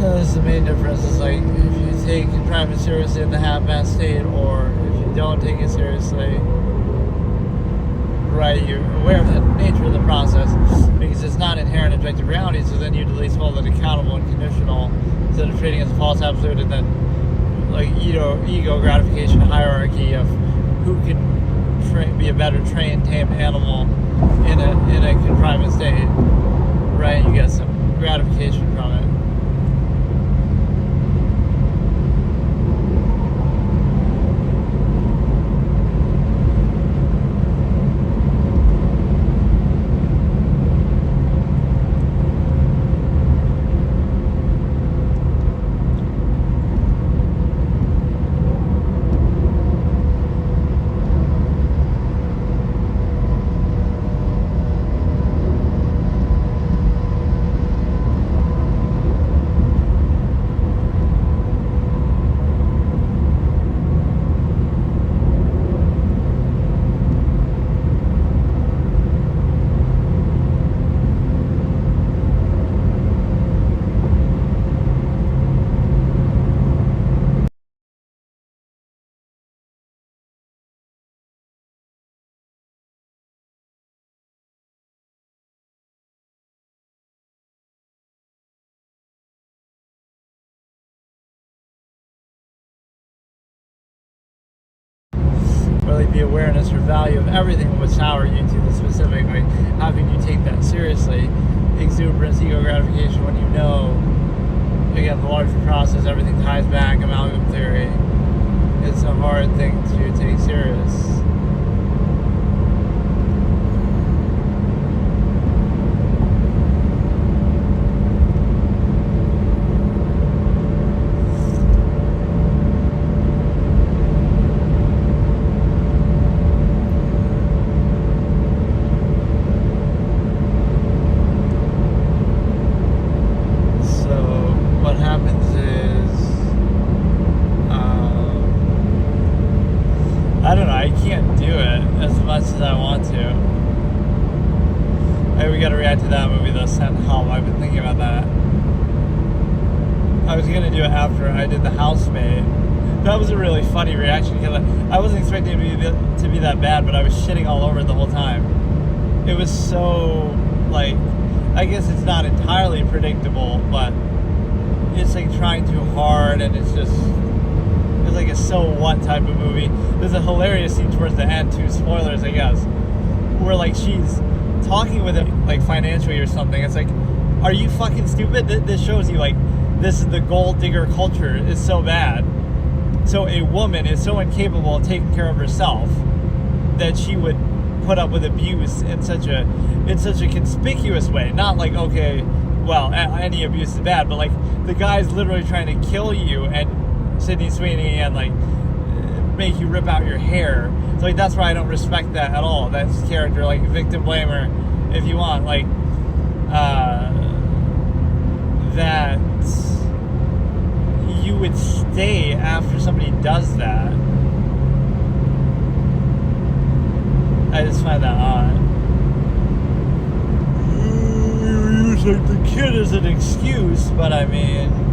That's the main difference. Is like if you take confinement seriously in the half-assed state, or if you don't take it seriously, right? You're aware of the nature of the process because it's not inherent objective reality. So then you'd at least hold it accountable and conditional instead of treating it as a false absolute, and then like ego gratification hierarchy of who can be a better trained, tamed animal in a confinement state, right? You get some gratification from it. or like the awareness or value of everything would sour you to the specific. Like, how can you take that seriously? Exuberance, ego gratification, when you know, again, the larger process, everything ties back, amalgam theory. It's a hard thing to take serious. I don't know, I can't do it as much as I want to. Hey, we gotta react to that movie, though, Sent Home. I've been thinking about that. I was gonna do it after I did The Housemaid. That was a really funny reaction, because I wasn't expecting it to be that bad, but I was shitting all over it the whole time. It was so, like, I guess it's not entirely predictable, but it's like trying too hard, and it's just... It's like a so what type of movie. There's a hilarious scene towards the end, too, spoilers I guess, where like she's talking with him like financially or something. It's like, are you fucking stupid? This shows you like this is the gold digger culture is so bad. So a woman is so incapable of taking care of herself that she would put up with abuse in such a conspicuous way. Not like, okay, well, any abuse is bad, but like the guy's literally trying to kill you and Sydney Sweeney and like make you rip out your hair. So like that's why I don't respect that at all. That's character, like victim blamer, if you want, like that you would stay after somebody does that. I just find that odd. You use like the kid as an excuse, but I mean.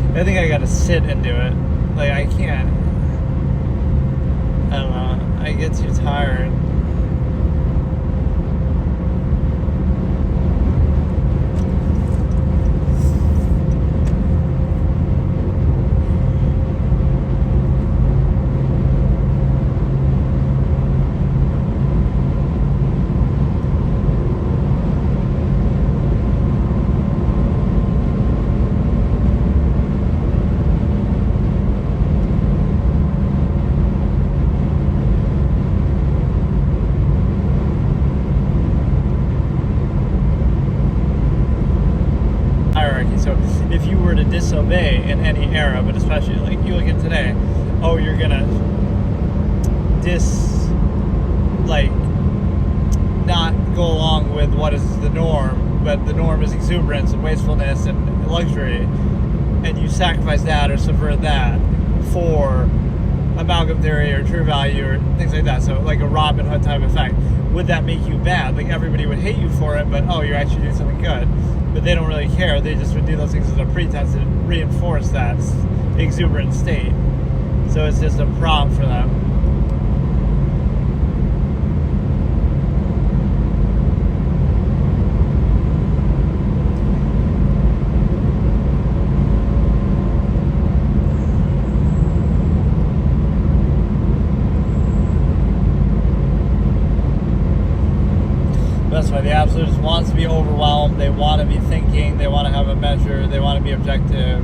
I think I gotta sit and do it. Like, I can't. I don't know. I get too tired. So if you were to disobey in any era, but especially like you look at today, oh, you're gonna not go along with what is the norm, but the norm is exuberance and wastefulness and luxury, and you sacrifice that or subvert that for amalgam theory or true value or things like that. So like a Robin Hood type effect. Would that make you bad? Like everybody would hate you for it, but oh, you're actually doing something good. But they don't really care. They just would do those things as a pretense to reinforce that exuberant state. So it's just a prop for them. That's why the absolutist wants to be overwhelmed. They want to be thinking. They want to have a measure. They want to be objective.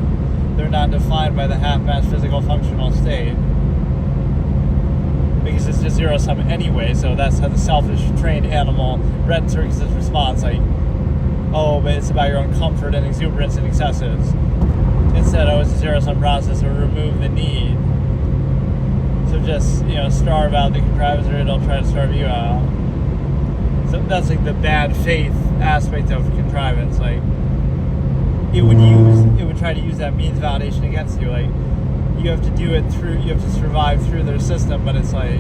They're not defined by the half-mass physical functional state, because it's just zero sum anyway. So that's how the selfish trained animal bred in circuses responds. Like, oh, but it's about your own comfort and exuberance and excesses. Instead, oh, it's a zero sum process, or remove the need. So just starve out the contrivance, or it'll try to starve you out. So that's like the bad faith aspect of contrivance. Like it would try to use that means validation against you. Like you have to do it through, you have to survive through their system, but it's like,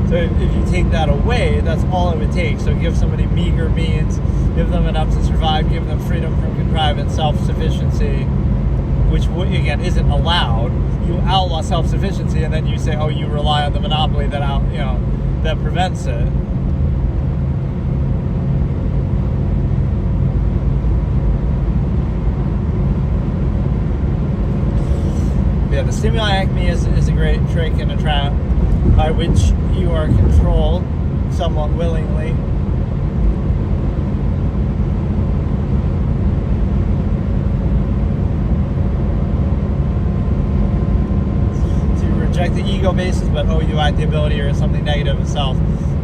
so if you take that away, that's all it would take. So give somebody meager means, give them enough to survive, give them freedom from contrivance, self-sufficiency, which again isn't allowed. You outlaw self-sufficiency, and then you say, oh, you rely on the monopoly that that prevents it. Yeah, the stimuli acme is a great trick and a trap by which you are controlled somewhat willingly. So you reject the ego basis, but you lack the ability or something negative of self,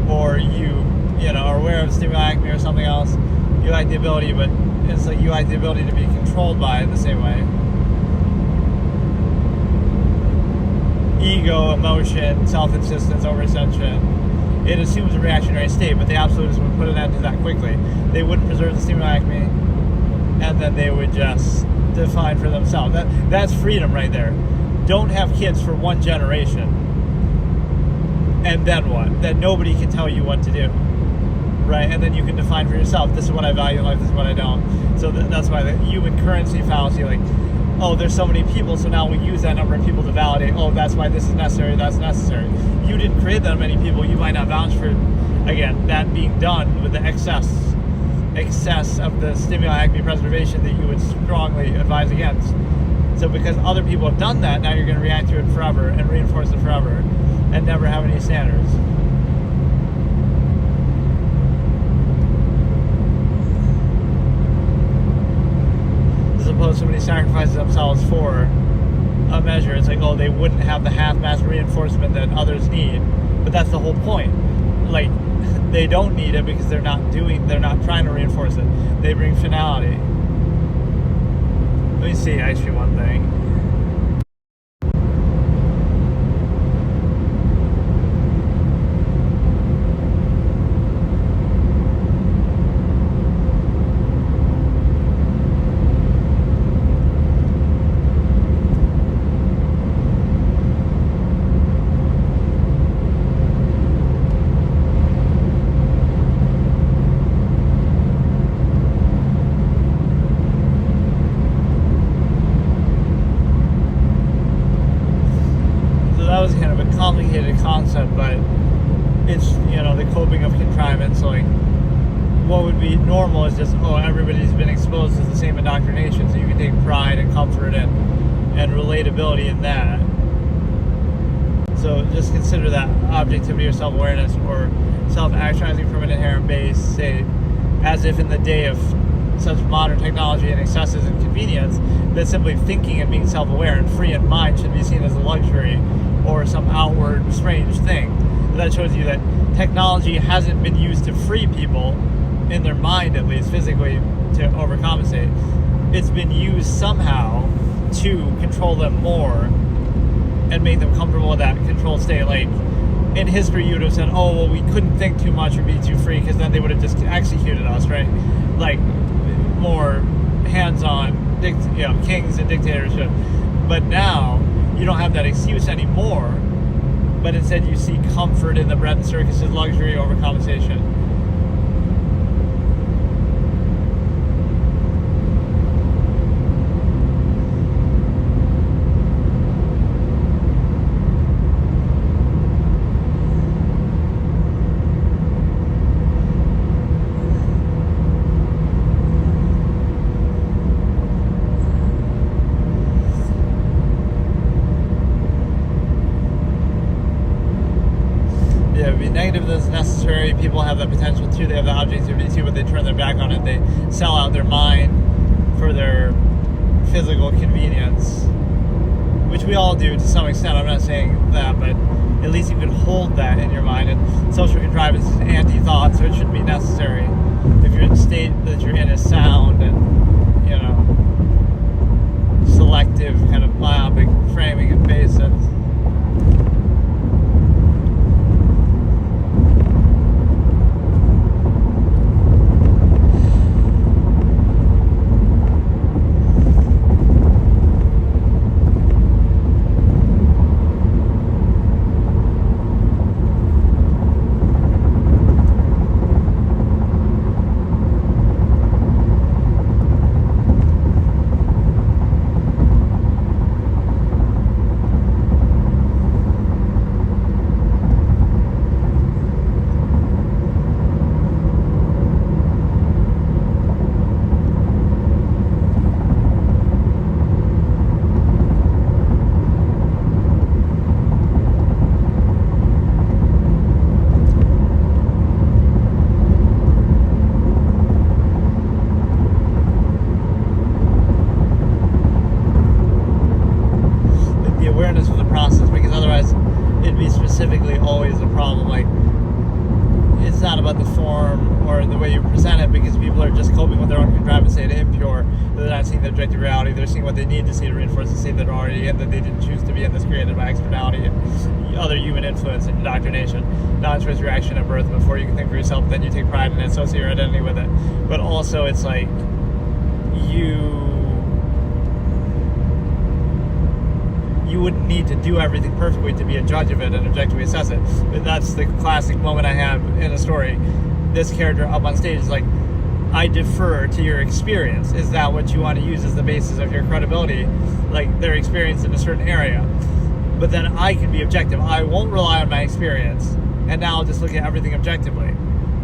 or you are aware of stimuli acme or something else. You lack the ability, but it's like you lack the ability to be controlled by it the same way. Ego, emotion, self-insistence, over-ascension. It assumes a reactionary state, but the absolutists would put an end to that quickly. They wouldn't preserve the stimuli acme, and then they would just define for themselves. That's freedom right there. Don't have kids for one generation, and then what? Then nobody can tell you what to do, right? And then you can define for yourself, this is what I value in life, this is what I don't. So that's why the human currency fallacy, like, oh, there's so many people, so now we use that number of people to validate, oh, that's why this is necessary, that's necessary. You didn't create that many people, you might not vouch for, again, that being done with the excess of the stimuli acme preservation that you would strongly advise against. So because other people have done that, now you're going to react to it forever and reinforce it forever and never have any standards. Suppose somebody sacrifices themselves for a measure, it's like, oh, they wouldn't have the half-mast reinforcement that others need, but that's the whole point. Like, they don't need it because they're not trying to reinforce it. They bring finality. Let me see actually one thing. Complicated concept, but it's the coping of contrivance. Like, what would be normal is just, oh, everybody's been exposed to the same indoctrination, so you can take pride and comfort and relatability in that. So just consider that objectivity or self-awareness or self-actualizing from an inherent base, say, as if in the day of such modern technology and excesses and convenience, that simply thinking and being self-aware and free in mind should be seen as a luxury or some outward strange thing. That shows you that technology hasn't been used to free people, in their mind at least, physically, to overcompensate. It's been used somehow to control them more and make them comfortable with that controlled state. Like, in history, you would have said, oh, well, we couldn't think too much or be too free, because then they would have just executed us, right? Like, more hands-on kings and dictatorship. But now you don't have that excuse anymore, but instead you see comfort in the bread and circus' luxury over compensation. Negative that's necessary. People have that potential too. They have the objectivity too, but they turn their back on it. They sell out their mind for their physical convenience, which we all do to some extent. I'm not saying that, but at least you can hold that in your mind. And social contrivance is anti-thought, so it shouldn't be necessary. If your state that you're in is sound and selective, kind of myopic framing and basis. awareness of the process, because otherwise it'd be specifically always a problem. Like, it's not about the form or the way you present it, because people are just coping with their own contrivance state impure. They're not seeing the objective reality. They're seeing what they need to see to reinforce the state that are already in, that they didn't choose to be in, that's created by externality and other human influence and indoctrination. Non-choice reaction at birth. Before you can think for yourself, then you take pride in it, associate your identity with it. But also, it's like you wouldn't need to do everything perfectly to be a judge of it and objectively assess it. But that's the classic moment I have in a story. This character up on stage is like, I defer to your experience. Is that what you want to use as the basis of your credibility? Like, their experience in a certain area. But then I can be objective. I won't rely on my experience, and now I'll just look at everything objectively.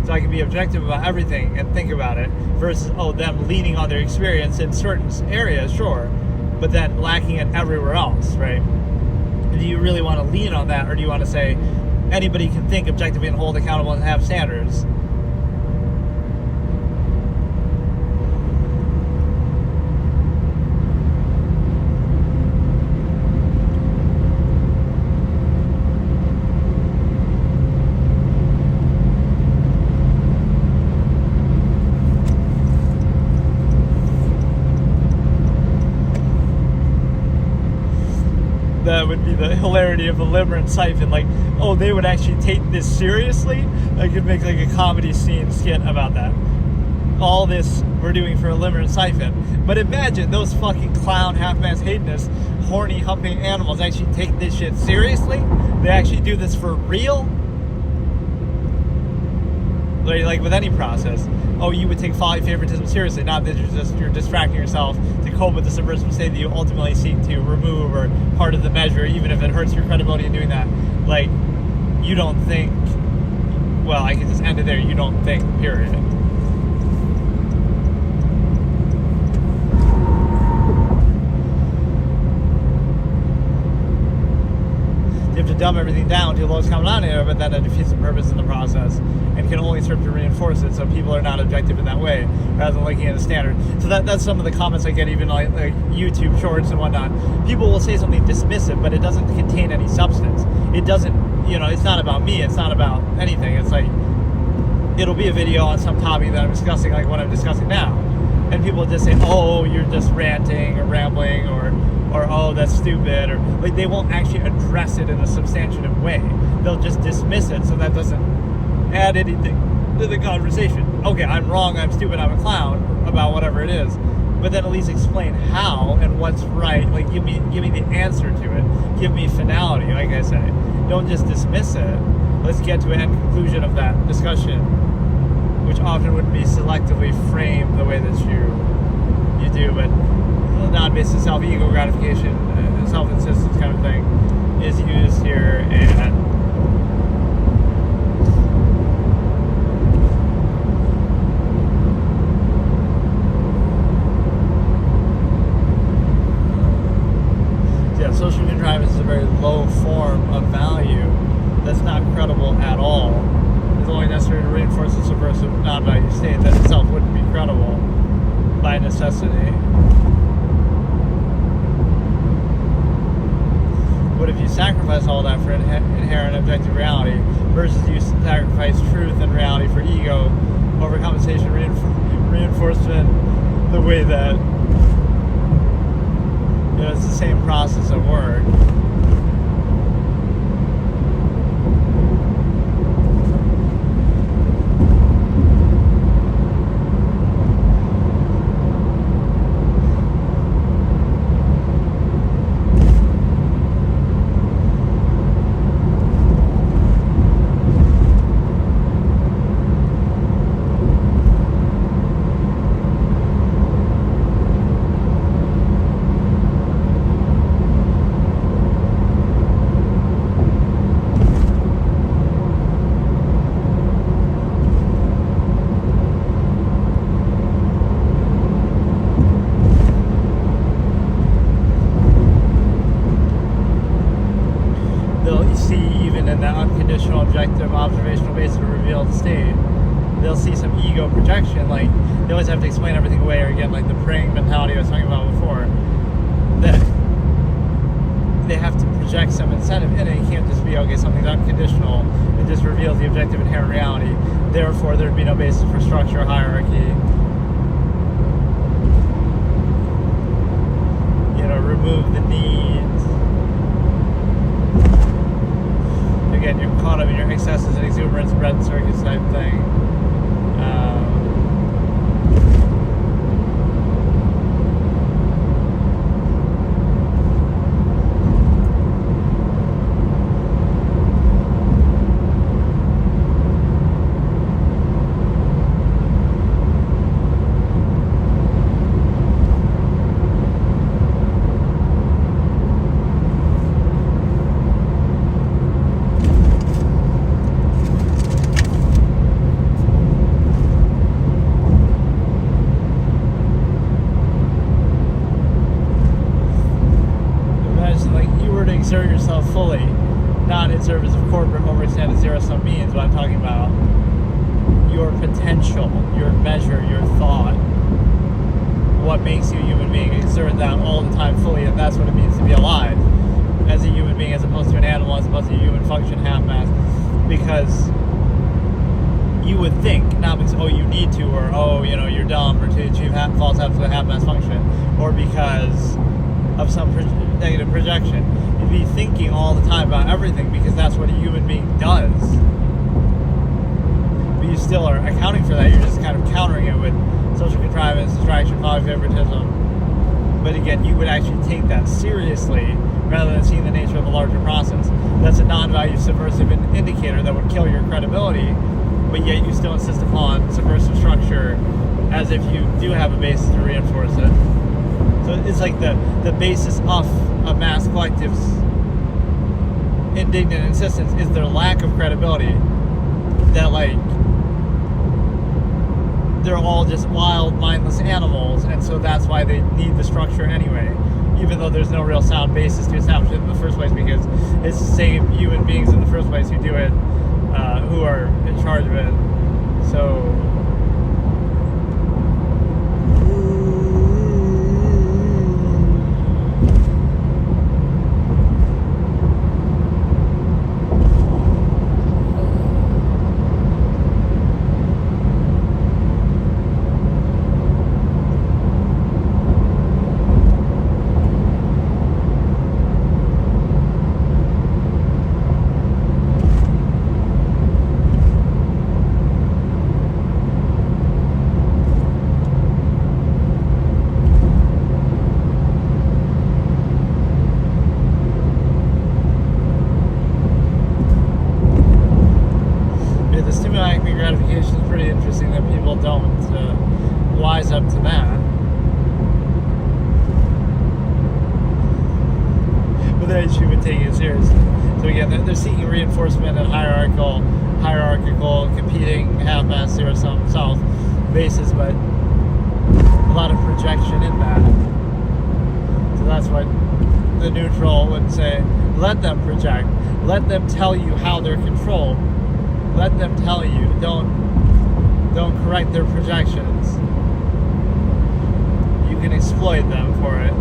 So I can be objective about everything and think about it, versus, them leaning on their experience in certain areas, sure, but then lacking it everywhere else, right? Do you really want to lean on that, or do you want to say anybody can think objectively and hold accountable and have standards? That would be the hilarity of a limerent siphon. Like, they would actually take this seriously? I could make like a comedy scene skit about that. All this we're doing for a limerent siphon. But imagine those fucking clown, half-mass hedonists, horny, humping animals actually take this shit seriously? They actually do this for real? Like with any process. You would take folly, favoritism seriously, not that you're distracting yourself to cope with the subversive state that you ultimately seek to remove, or part of the measure, even if it hurts your credibility in doing that. Like, you don't think, I can just end it there, you don't think, period. You have to dumb everything down to the lowest common denominator, but then it defeats the purpose in the process and can only serve to reinforce it, so people are not objective in that way, rather than looking at a standard. So that's some of the comments I get, even like YouTube shorts and whatnot. People will say something dismissive, but it doesn't contain any substance. It doesn't, it's not about me, it's not about anything. It's like, it'll be a video on some topic that I'm discussing, like what I'm discussing now. And people just say, you're just ranting or rambling, or that's stupid, or like they won't actually address it in a substantive way. They'll just dismiss it, so that doesn't add anything to the conversation. Okay, I'm wrong, I'm stupid, I'm a clown, about whatever it is, but then at least explain how and what's right. Like, give me the answer to it. Give me finality, like I say. Don't just dismiss it. Let's get to an end conclusion of that discussion, which often would be selectively framed the way that you do, but non-based self-ego gratification, self-insistence kind of thing is used here. And social contrivance is a very low form of value that's not credible at all. It's only necessary to reinforce the subversive non-value state that itself wouldn't be credible by necessity. What if you sacrifice all that for inherent objective reality, versus you sacrifice truth and reality for ego, overcompensation, reinforcement, the way that it's the same process of work. Objective observational basis to reveal the state, they'll see some ego projection. Like, they always have to explain everything away, or again, like the praying mentality I was talking about before, that they have to project some incentive in it. It can't just be, okay, something's unconditional. It just reveals the objective inherent reality. Therefore, there'd be no basis for structure or hierarchy. Remove the needs. Again, you're caught up in your excesses and exuberance, bread and circus type thing. Exert yourself fully, not in service of corporate overextended zero-sum means, but I'm talking about your potential, your measure, your thought, what makes you a human being. Exert that all the time fully, and that's what it means to be alive as a human being, as opposed to an animal, as opposed to a human function half-mass. Because you would think, not because, you need to, or, you're dumb, or to achieve false absolute half-mass function, or because of some negative projection. You'd be thinking all the time about everything, because that's what a human being does. But you still are accounting for that. You're just kind of countering it with social contrivance, distraction, folly, favoritism. But again, you would actually take that seriously rather than seeing the nature of a larger process. That's a non-value subversive indicator that would kill your credibility, but yet you still insist upon subversive structure as if you do have a basis to reinforce it. So it's like the basis of a mass collective's indignant insistence is their lack of credibility. That, they're all just wild, mindless animals, and so that's why they need the structure anyway, even though there's no real sound basis to establish it in the first place, because it's the same human beings in the first place who do it, who are in charge of it. So gratification is pretty interesting that people don't wise up to that. But they should be taking it seriously. So again, they're seeking reinforcement at hierarchical, competing, half-mass, zero-sum self basis, but a lot of projection in that. So that's what the neutral would say. Let them project. Let them tell you how they're controlled. Let them tell you. Don't correct their projections. You can exploit them for it.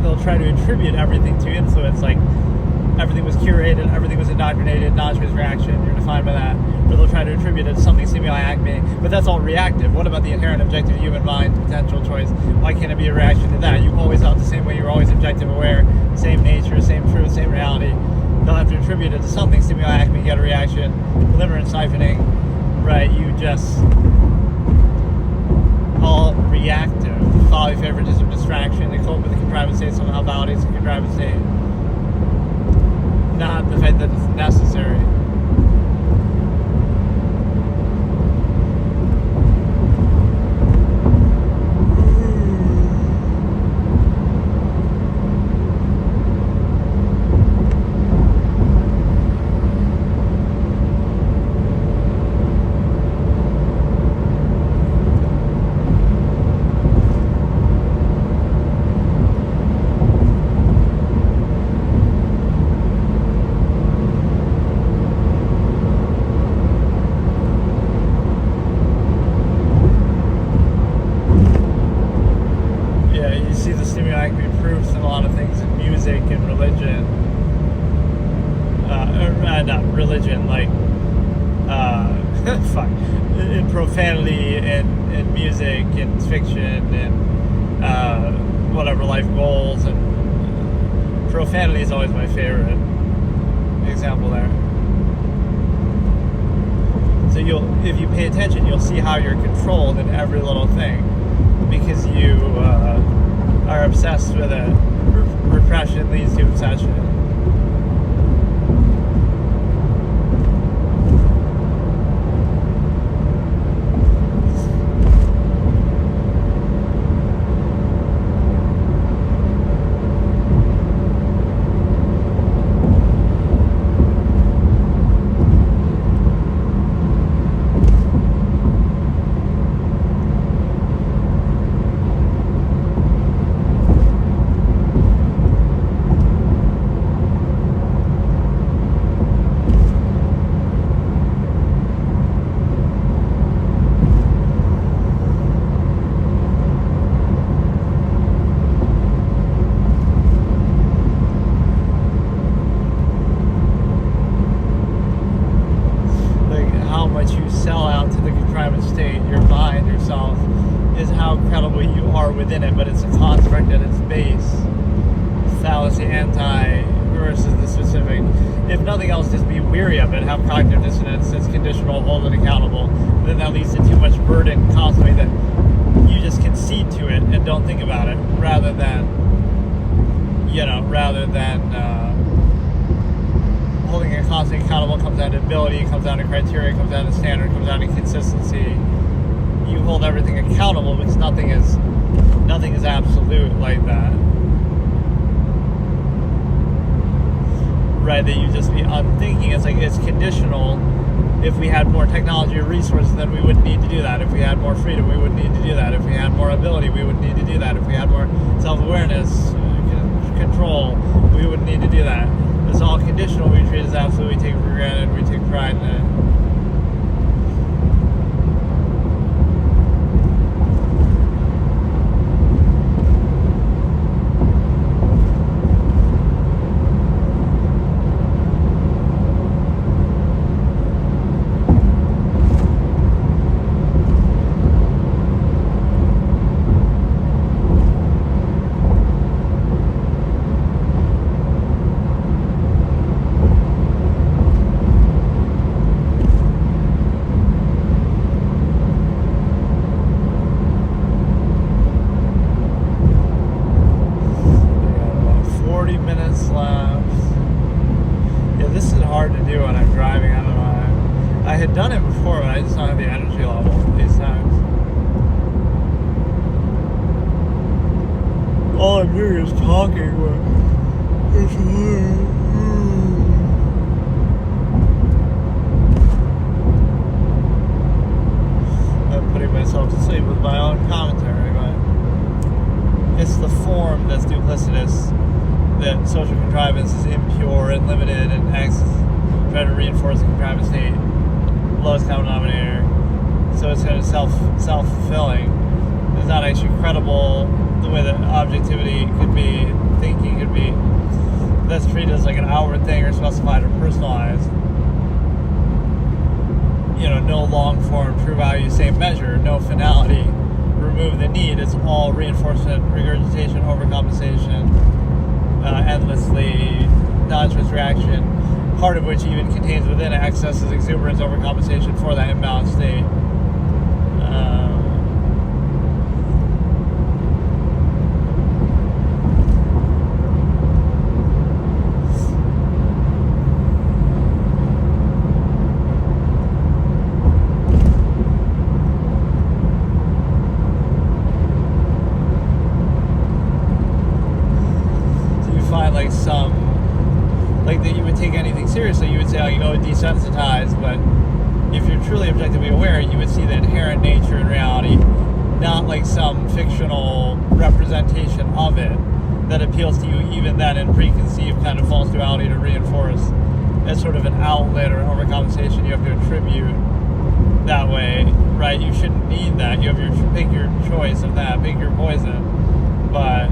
they'll try to attribute everything to influence, like everything was curated, everything was indoctrinated, non-choice reaction, you're defined by that. Or they'll try to attribute it to something stimuli activating, but that's all reactive. What about the inherent objective human mind, potential choice? Why can't it be a reaction to that? You always thought the same way, you were always objective aware, same nature, same truth, same reality. They'll have to attribute it to something stimuli activating, you get a reaction, equivalent siphoning, right? You just all reactive. Folly, favoritism, distraction, they cope with the contrivance state, somehow validates the contrivance state. Not the fact that it's necessary. In profanity and music and fiction and whatever life goals, and profanity is always my favorite example there. So if you pay attention, you'll see how you're controlled in every little thing because you are obsessed with it. Repression leads to obsession. Within it, but it's a construct at its base. Fallacy, anti versus the specific. If nothing else, just be weary of it. Have cognitive dissonance. It's conditional, hold it accountable. Then that leads to too much burden constantly that you just concede to it and don't think about it, rather than holding it constantly accountable. Comes down to ability, comes down to criteria, comes down to standard, comes down to consistency. You hold everything accountable because nothing is absolute like that, right? That you just be unthinking. It's like it's conditional. If we had more technology or resources, then we wouldn't need to do that. If we had more freedom, we wouldn't need to do that. If we had more ability, we wouldn't need to do that. If we had more self-awareness, control, we wouldn't need to do that. It's all conditional. We treat it as absolute. We take it for granted. We take pride in it. Done it before, but I just don't have the energy level these times. All I'm doing is talking, but it's I'm putting myself to sleep with my own commentary, but it's the form that's duplicitous, that social contrivance is impure and limited, and acts try to reinforce the contrivance state. Lowest common denominator, so it's kind of self-fulfilling. is not actually credible the way that objectivity could be, thinking could be. That's treated as like an outward thing or specified or personalized. No long form, true value, same measure, no finality, remove the need. It's all reinforcement, regurgitation, overcompensation, endlessly non-choice reaction, part of which even contains within it excesses, exuberance, overcompensation for that imbalanced state. That you would take anything seriously, you would say, desensitized, but if you're truly objectively aware, you would see the inherent nature in reality, not like some fictional representation of it that appeals to you even then in preconceived kind of false duality to reinforce as sort of an outlet or overcompensation you have to attribute that way, right? You shouldn't need that. You have pick your choice of that, pick your poison, but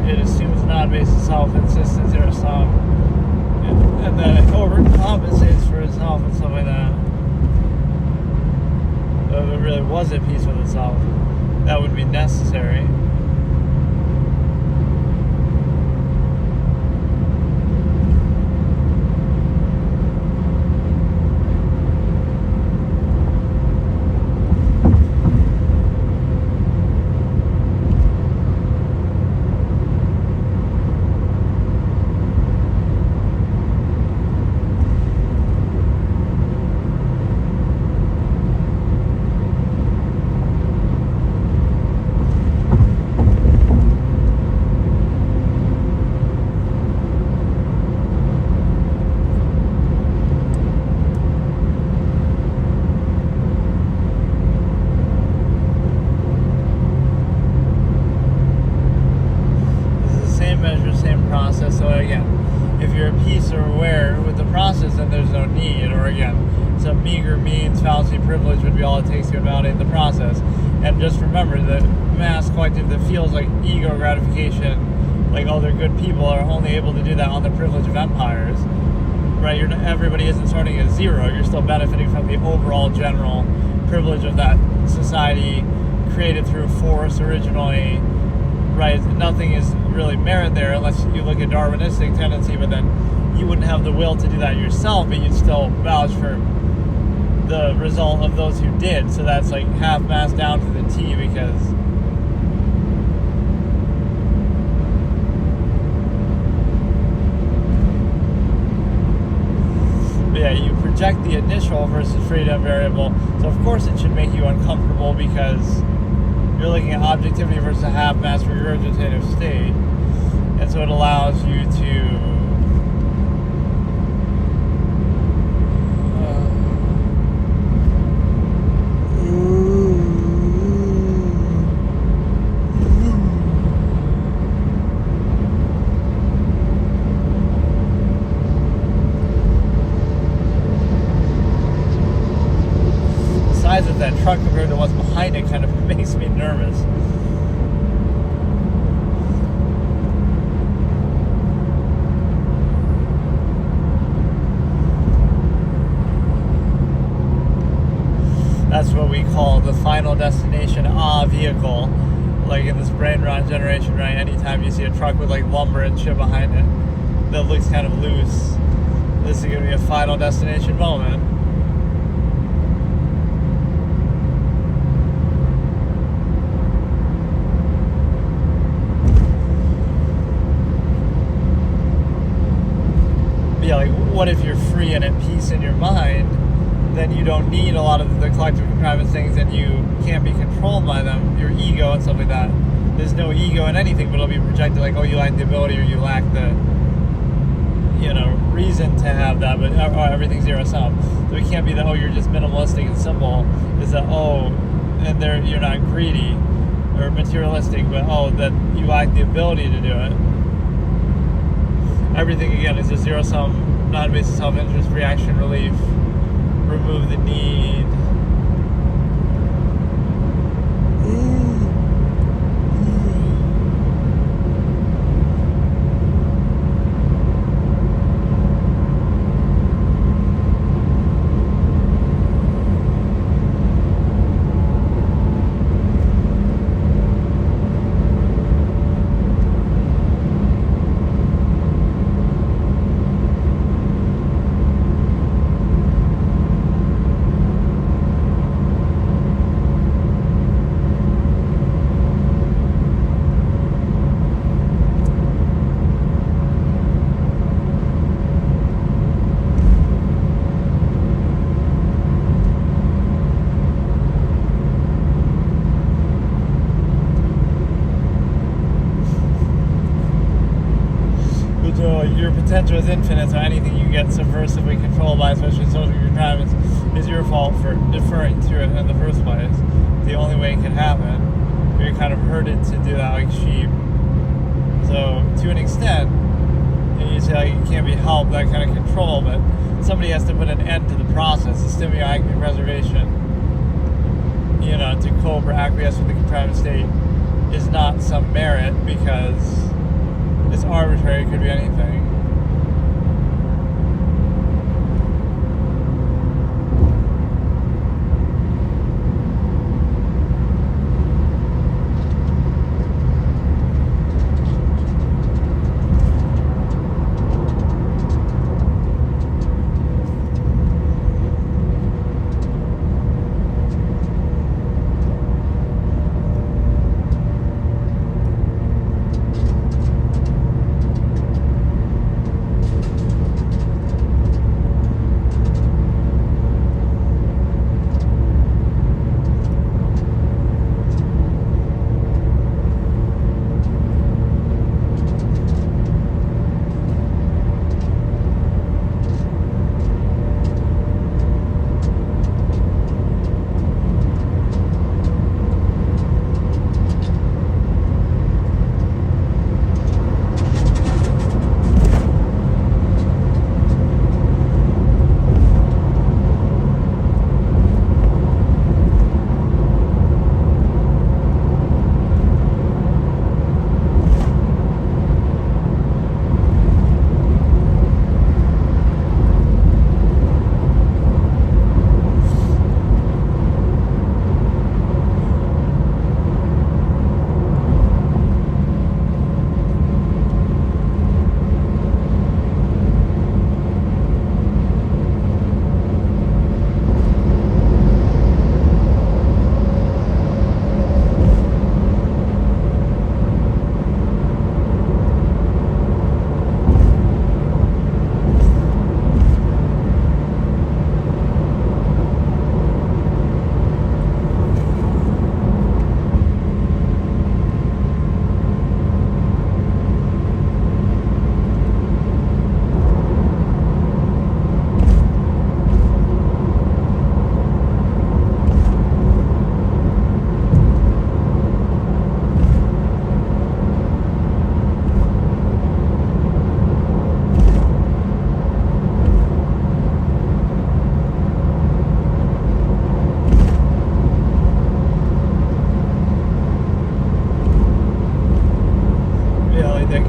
it assumes non-basis self-insistence or some, and then it overcompensates for itself and stuff like that. But if it really was at peace with itself, that would be necessary. So again, if you're at peace or aware with the process, then there's no need. Or again, some meager means, fallacy, privilege would be all it takes to invalidate the process. And just remember that mass collective that feels like ego gratification, like they're good people, are only able to do that on the privilege of empires. Right? Everybody isn't starting at zero. You're still benefiting from the overall general privilege of that society created through force originally. Right? Nothing is really merit there unless you look at Darwinistic tendency, but then you wouldn't have the will to do that yourself, but you'd still vouch for the result of those who did. So that's like half mass down to the T, because you project the initial versus freedom variable. So of course it should make you uncomfortable because you're looking at objectivity versus a half-mass regurgitative state, and so it allows you to the size of that truck compared to what's behind it kind of makes me nervous. That's what we call the final destination vehicle. Like in this brain rot generation, right? Anytime you see a truck with like lumber and shit behind it that looks kind of loose, this is going to be a final destination moment. what if you're free and at peace in your mind? Then you don't need a lot of the collective contrivance things, and you can't be controlled by them, your ego and stuff like that. There's no ego in anything, but it'll be projected like, oh, you lack the ability, or you lack the, reason to have that, but everything's zero sum. So it can't be that, oh, you're just minimalistic and simple. Is that, oh, and you're not greedy or materialistic, but oh, that you lack the ability to do it. Everything, again, is just zero sum, non-invasive self-interest, reaction relief, remove the need. Your potential is infinite, so anything you get subversively controlled by, especially social contrivance, is your fault for deferring to it in the first place. The only way it can happen. You're kind of herded to do that like sheep. So, to an extent, you say like it can't be helped, that kind of control, but somebody has to put an end to the process, the stimuli acme preservation. To cope or acquiesce with the contrivance state is not some merit, because it's arbitrary, it could be anything.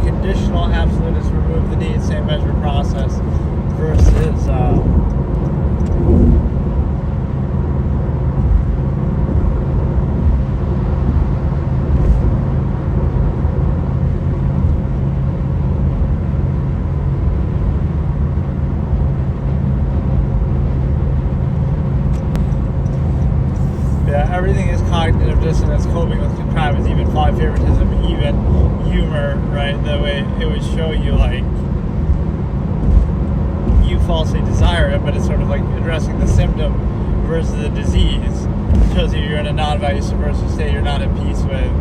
Conditional absolutists remove the need, same measure process, versus everything is cognitive dissonance, coping with contrivance, even fly favoritism, even humor, right? The way it would show you, like, you falsely desire it, but it's sort of like addressing the symptom versus the disease. It shows you you're in a non-value subversive state you're not at peace with.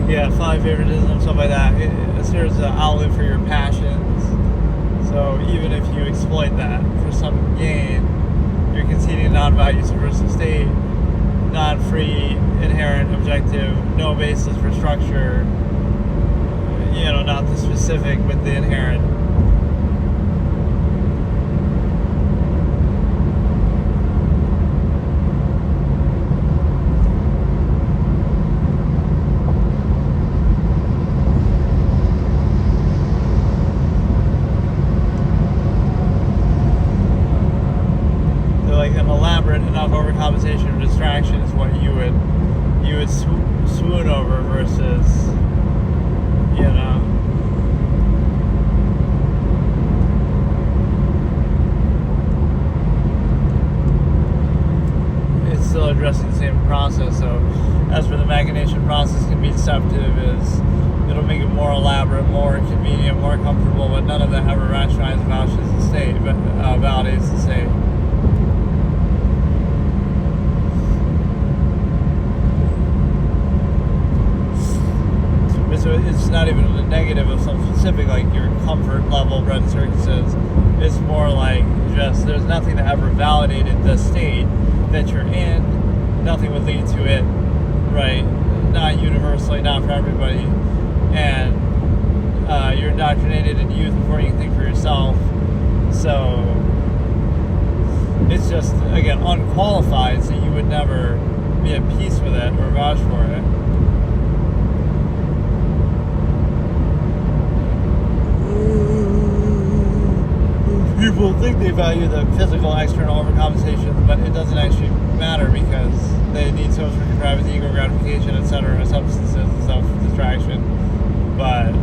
Yeah, five favoritism, stuff like that. It's there's an outlet for your passions. So even if you exploit that for some gain, you're conceding a non-value subversive state, non-free, inherent, objective, no basis for structure. Not the specific, but the inherent. An elaborate enough overcompensation of distraction is what you would swoon over versus it's still addressing the same process. So as for the machination process can be deceptive, is it'll make it more elaborate, more convenient, more comfortable, but none of that ever rationalizes validates the state, but validates the state. So it's not even a negative of some specific, like your comfort level of red circuses. It's more like just there's nothing that ever validated the state that you're in. Nothing would lead to it, right? Not universally, not for everybody. And you're indoctrinated in youth before you can think for yourself. So it's just, again, unqualified, so you would never be at peace with it or vouch for it. People think they value the physical external overcompensation, but it doesn't actually matter because they need so much for privacy, ego gratification, etc., substances and self-distraction. But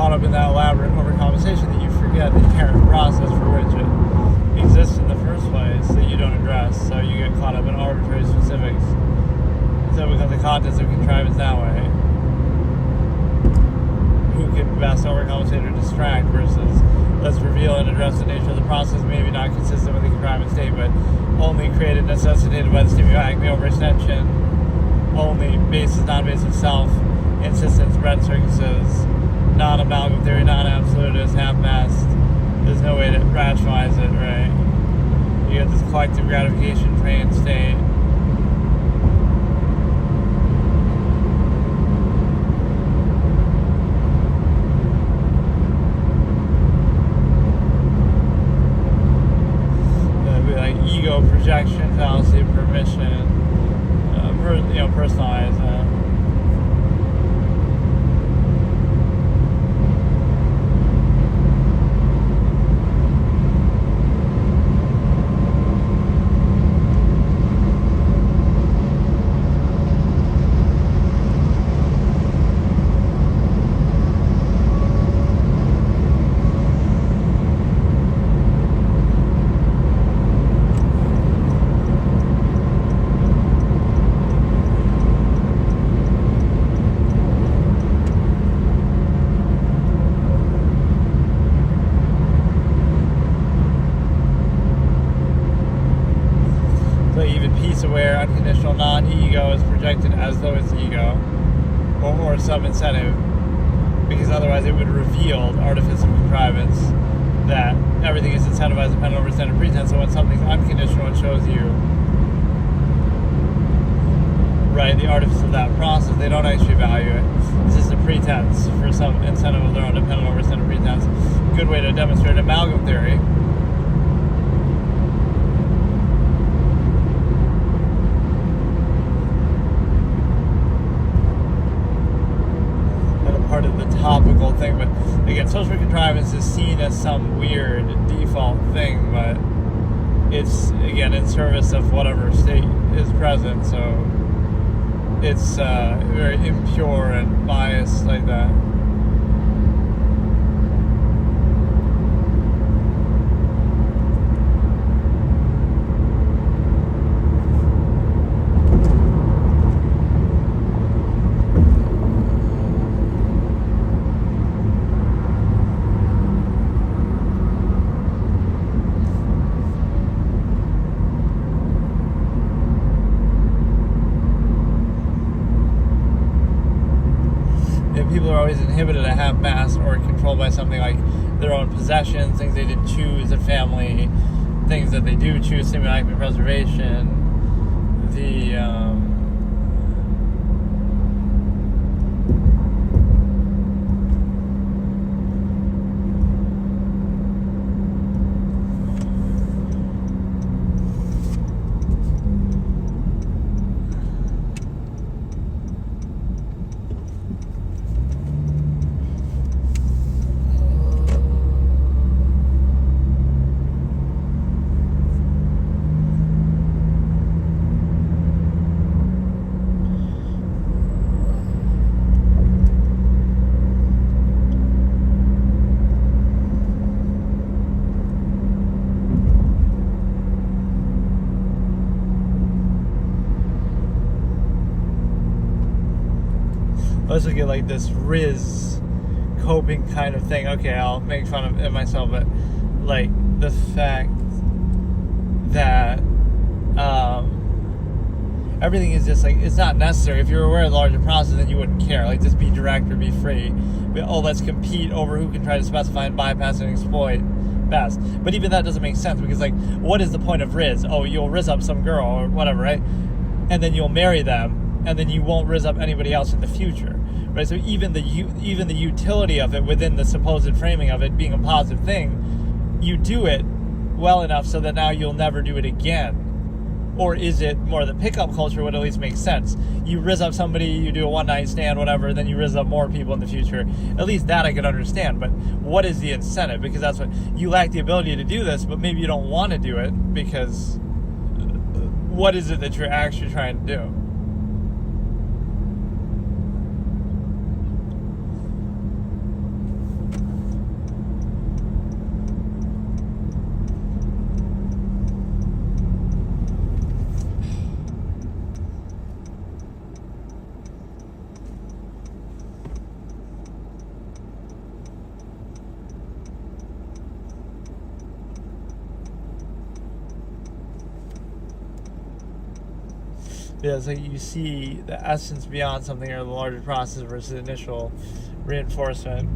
caught up in that elaborate overcompensation that you forget the inherent process for which it exists in the first place that you don't address. So you get caught up in arbitrary specifics. So it becomes a contest of contrivance that way. Who can best overcompensate or distract versus let's reveal and address the nature of the process, maybe not consistent with the contrivance state, but only created, necessitated by the stimuli, the overextension, only basis, non-basis self, insistence, breadth circuses, non-amalgam theory, non-absolutist, half-mast. There's no way to rationalize it, right? You get this collective gratification trained state. Ego projection, fallacy of permission, personalize that. Aware, unconditional, non-ego is projected as though it's ego or some incentive, because otherwise it would reveal artifice of contrivance that everything is incentivized dependent over standard pretense. So when something's unconditional, it shows you, right, the artifice of that process. They don't actually value it. It's just a pretense for some incentive of their own dependent over standard pretense. Good way to demonstrate amalgam theory. Part of the topical thing, but again, social contrivance is seen as some weird default thing, but it's again in service of whatever state is present, so it's very impure and biased like that. People are always inhibited at half-mast or controlled by something like their own possessions, things they didn't choose, their family, things that they do choose, stimuli preservation, let's look at like this Riz coping kind of thing. Okay, I'll make fun of it myself, but like the fact that everything is just like, it's not necessary. If you're aware of the larger process, then you wouldn't care. Like, just be direct or be free. But, let's compete over who can try to specify and bypass and exploit best. But even that doesn't make sense, because like, what is the point of Riz? Oh, you'll Riz up some girl or whatever, right? And then you'll marry them, and then you won't Riz up anybody else in the future. Right, so even the utility of it within the supposed framing of it being a positive thing, you do it well enough so that now you'll never do it again. Or is it more the pickup culture would at least make sense? You Riz up somebody, you do a one-night stand, whatever, then you Riz up more people in the future. At least that I could understand, but what is the incentive? Because that's what, you lack the ability to do this, but maybe you don't want to do it, because what is it that you're actually trying to do? Yeah, it's like you see the essence beyond something or the larger process versus initial reinforcement.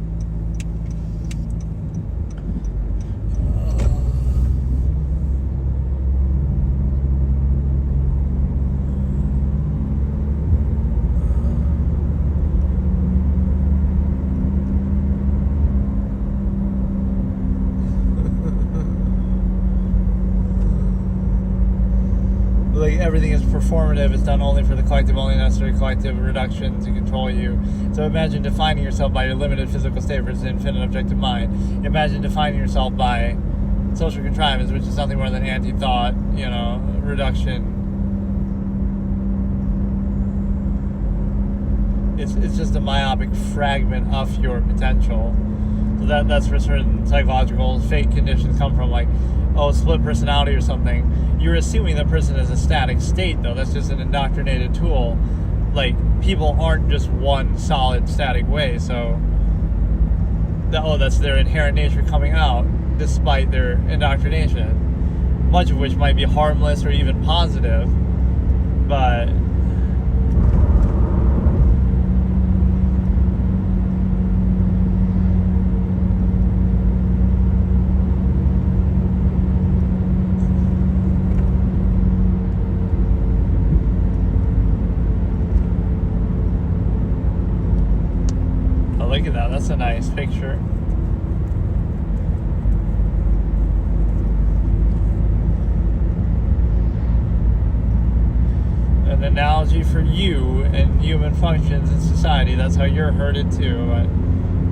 Like everything is performative, it's done only for the collective, only necessary collective reduction to control you. So imagine defining yourself by your limited physical state versus infinite objective mind. Imagine defining yourself by social contrivance, which is nothing more than anti-thought, reduction. It's just a myopic fragment of your potential. So that's where certain psychological fake conditions come from, like, split personality or something. You're assuming that person is a static state, though. That's just an indoctrinated tool. Like, people aren't just one solid static way, so that's their inherent nature coming out despite their indoctrination, much of which might be harmless or even positive, but look at that. That's a nice picture. An analogy for you and human functions in society. That's how you're herded too.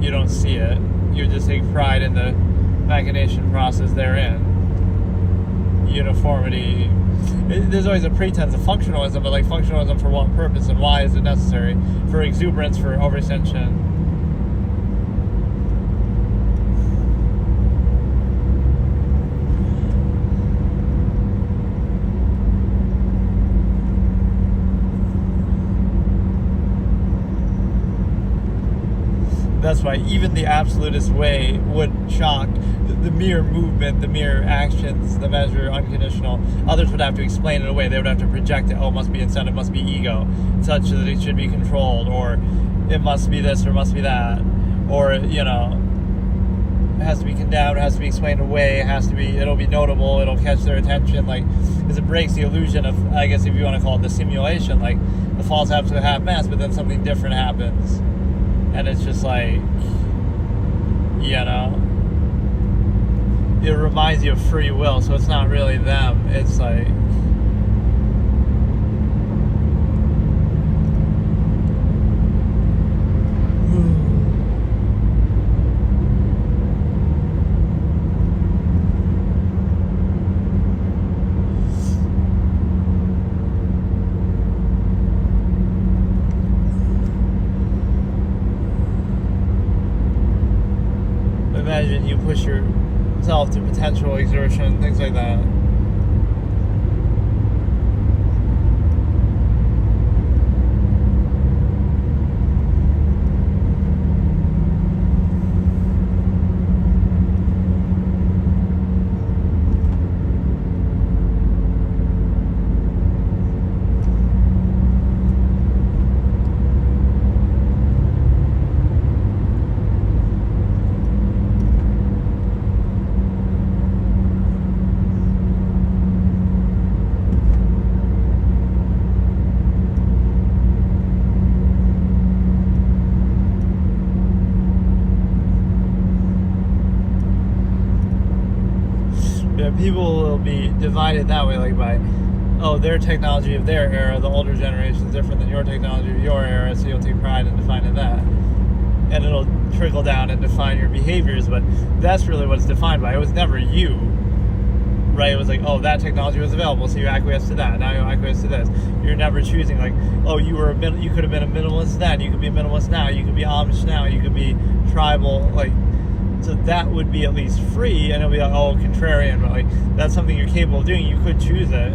You don't see it. You just take pride in the machination process therein. Uniformity. There's always a pretense of functionalism, but like functionalism for what purpose and why is it necessary? For exuberance, for overextension. That's why even the absolutist way would shock the mere movement, the mere actions, the measure, unconditional. Others would have to explain it away. They would have to project it. Oh, it must be incentive, must be ego, such that it should be controlled, or it must be this or must be that, or it has to be condemned, it has to be explained away, it'll be notable, it'll catch their attention, like, because it breaks the illusion of, I guess if you want to call it the simulation, like the false absolute half mass, but then something different happens. And it's just like, it reminds you of free will, so it's not really them. It's like, imagine you push yourself to potential exertion, things like that. People will be divided that way, like by, their technology of their era, the older generation is different than your technology of your era, so you'll take pride in defining that. And it'll trickle down and define your behaviors, but that's really what it's defined by. It was never you, right? It was like, that technology was available, so you acquiesce to that, now you acquiesce to this. You're never choosing, like, you could have been a minimalist then, you could be a minimalist now, you could be Amish now, you could be tribal, like, so that would be at least free, and it'll be like, contrarian, but like, that's something you're capable of doing. You could choose it.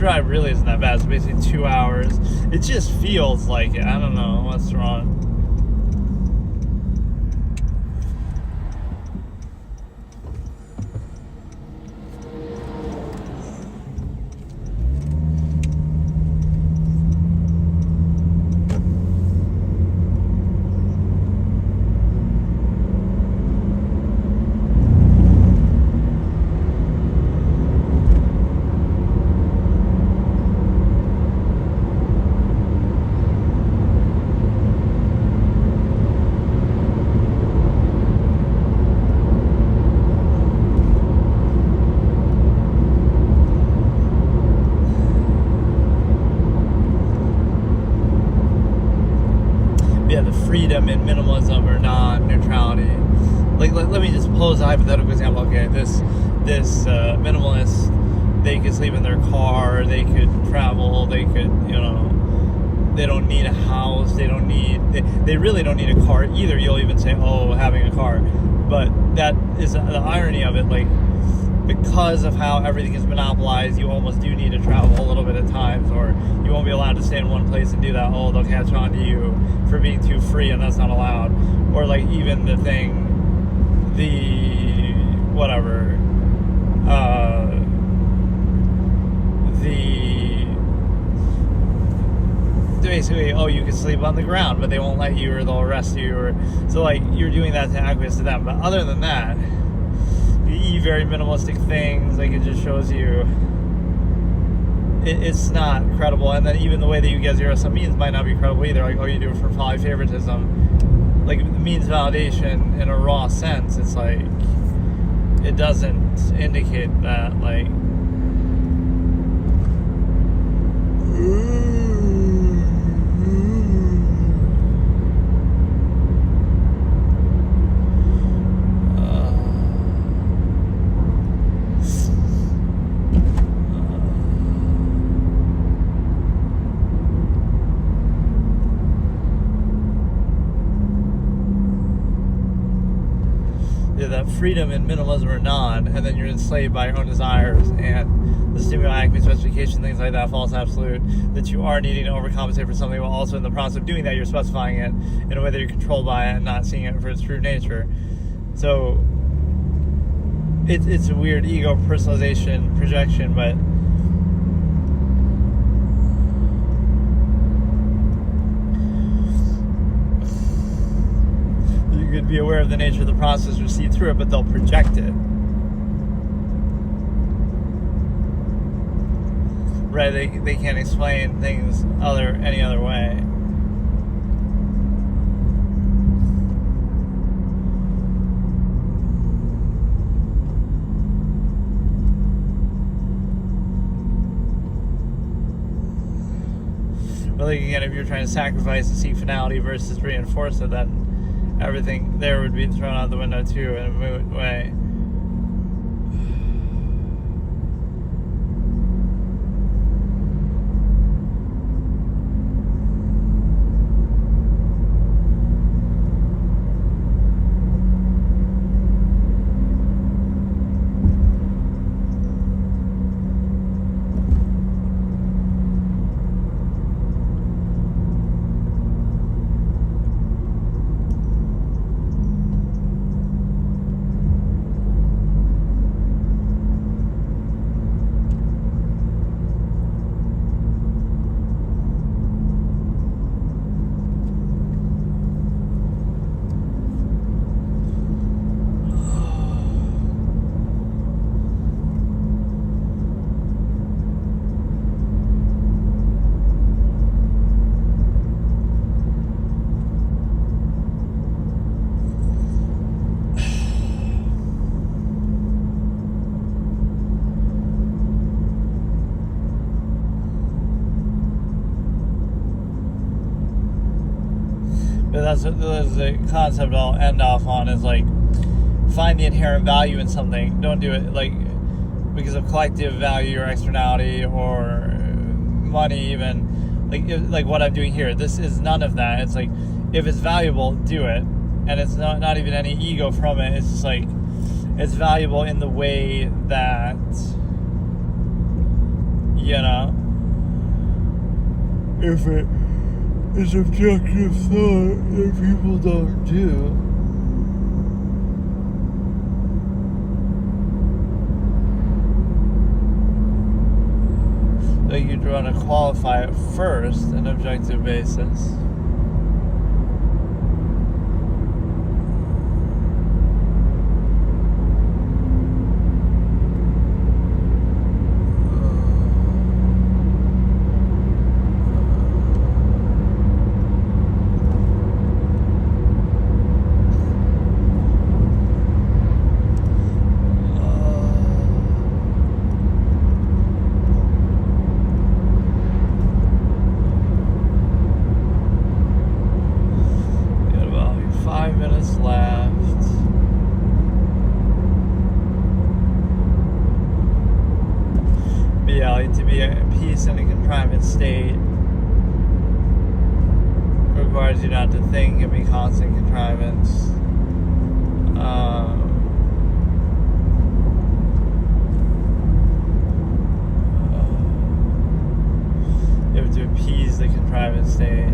drive really isn't that bad. It's basically 2 hours. It just feels like it. I don't know what's wrong. Freedom in minimalism or non-neutrality. Like, let me just pose a hypothetical example. Okay, this minimalist, they could sleep in their car, they could travel, they could, they don't need a house, they really don't need a car either. You'll even say, oh, having a car. But that is the irony of it. Like, because of how everything is monopolized, you almost do need to travel a little bit at times, or you won't be allowed to stay in one place and do that. Oh, they'll catch on to you for being too free, and that's not allowed. Or like even basically, oh, you can sleep on the ground, but they won't let you, or they'll arrest you, or so like you're doing that to acquiesce to them. But other than that, you eat very minimalistic things. Like, it just shows you it's not credible. And then even the way that you get zero sum means might not be credible either. Like, oh, you do it for poly favoritism. Like, it means validation in a raw sense. It's like, it doesn't indicate that, like, that freedom in minimalism or non, and then you're enslaved by your own desires and the stimuli, acme, specification, things like that, false absolute, that you are needing to overcompensate for something, while also in the process of doing that, you're specifying it in a way that you're controlled by it and not seeing it for its true nature. So it's a weird ego personalization projection, but could be aware of the nature of the process or see through it, but they'll project it. Right? They can't explain things any other way. But like, again, if you're trying to sacrifice and seek finality versus reinforce it, then everything there would be thrown out the window too in a moot way. But that's the concept I'll end off on, is like, find the inherent value in something. Don't do it like because of collective value or externality or money, even like what I'm doing here. This is none of that. It's like, if it's valuable, do it, and it's not even any ego from it. It's just like, it's valuable in the way that You know? If it is objective thought that people don't do. So you'd want to qualify it first, an objective basis. To be at peace in a contrivance state requires you not to think and be constant contrivance. You have to appease the contrivance state.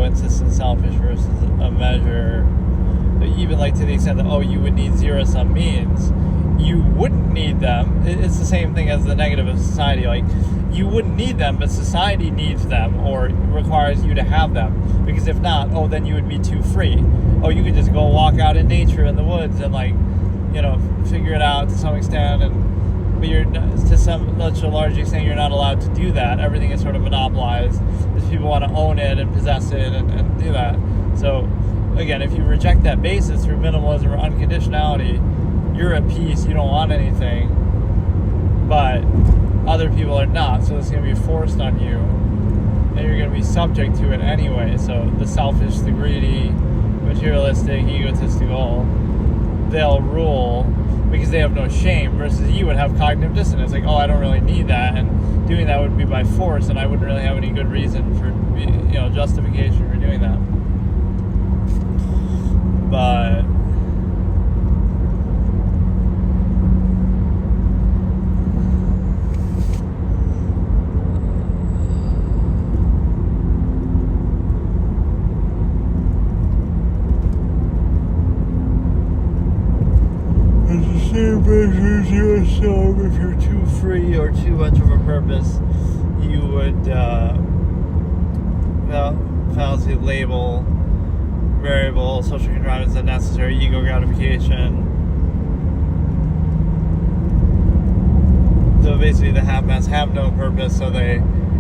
Insistent selfish versus a measure. But even like to the extent that you would need zero sum means, you wouldn't need them. It's the same thing as the negative of society. Like you wouldn't need them, but society needs them or requires you to have them. Because if not, then you would be too free. You could just go walk out in nature in the woods and figure it out to some extent. But you're to such a large extent you're not allowed to do that. Everything is sort of monopolized. Because people want to own it and possess it and do that. So again, if you reject that basis through minimalism or unconditionality, you're at peace. You don't want anything, but other people are not. So it's going to be forced on you, and you're going to be subject to it anyway. So the selfish, the greedy, materialistic, egotistical, they'll rule. Because they have no shame, versus you would have cognitive dissonance, like, I don't really need that, and doing that would be by force, and I wouldn't really have any good reason for, justification for doing that. But so if you're too free or too much of a purpose, you would fallacy label variable social contrivance unnecessary ego gratification. So basically the half-mass have no purpose, so they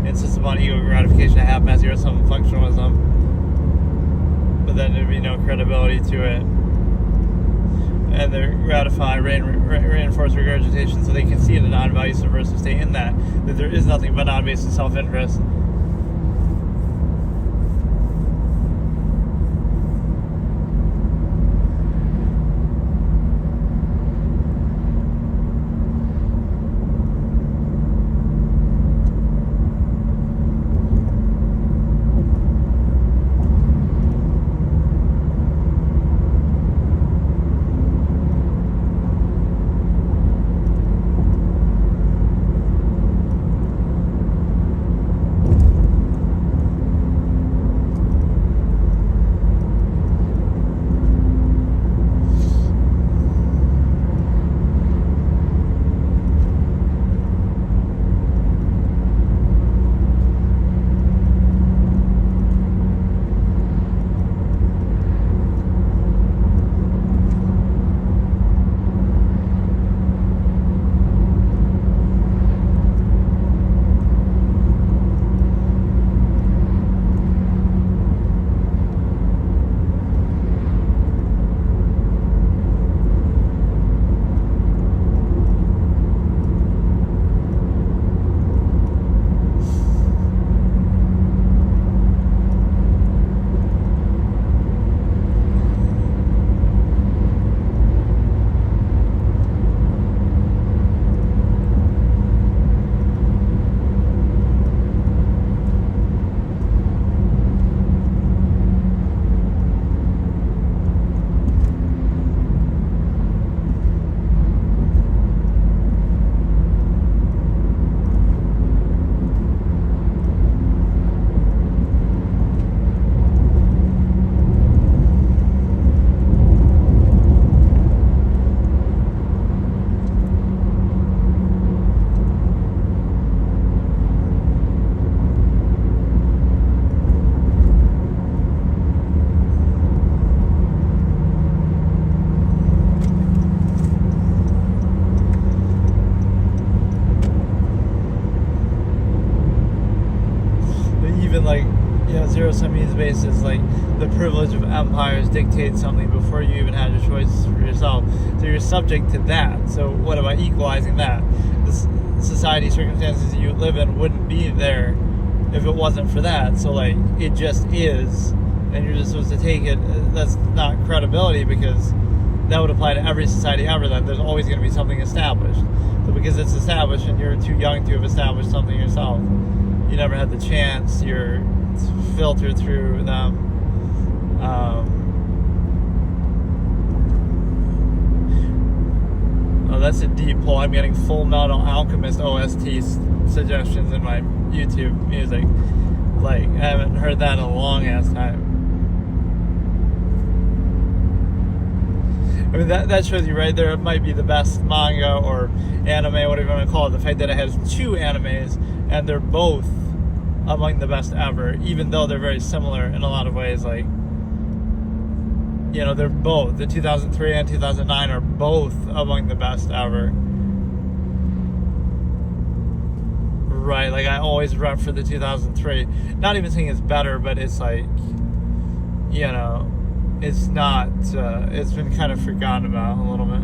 insist upon ego gratification at half-mass zero-sum functionalism, but then there'd be no credibility to it. And they gratify, reinforce regurgitation, so they can see the non-value subversive state in that there is nothing but non-based self-interest. zero-sum means basis, like the privilege of empires dictates something before you even had your choice for yourself. So you're subject to that. So what about equalizing that? The society circumstances that you live in wouldn't be there if it wasn't for that. So like it just is, and you're just supposed to take it. That's not credibility, because that would apply to every society ever. That there's always going to be something established. So because it's established and you're too young to have established something yourself, you never had the chance. You're filtered through them. Oh, that's a deep pull. I'm getting Full Metal Alchemist OST suggestions in my YouTube music. Like, I haven't heard that in a long ass time. I mean, that shows you, right? There might be the best manga or anime, whatever you want to call it. The fact that it has 2 animes and they're both among the best ever, even though they're very similar in a lot of ways. Like, you know, they're both, the 2003 and 2009 are both among the best ever. Right, like I always rep for the 2003. Not even saying it's better, but it's like, you know, it's not, it's been kind of forgotten about a little bit.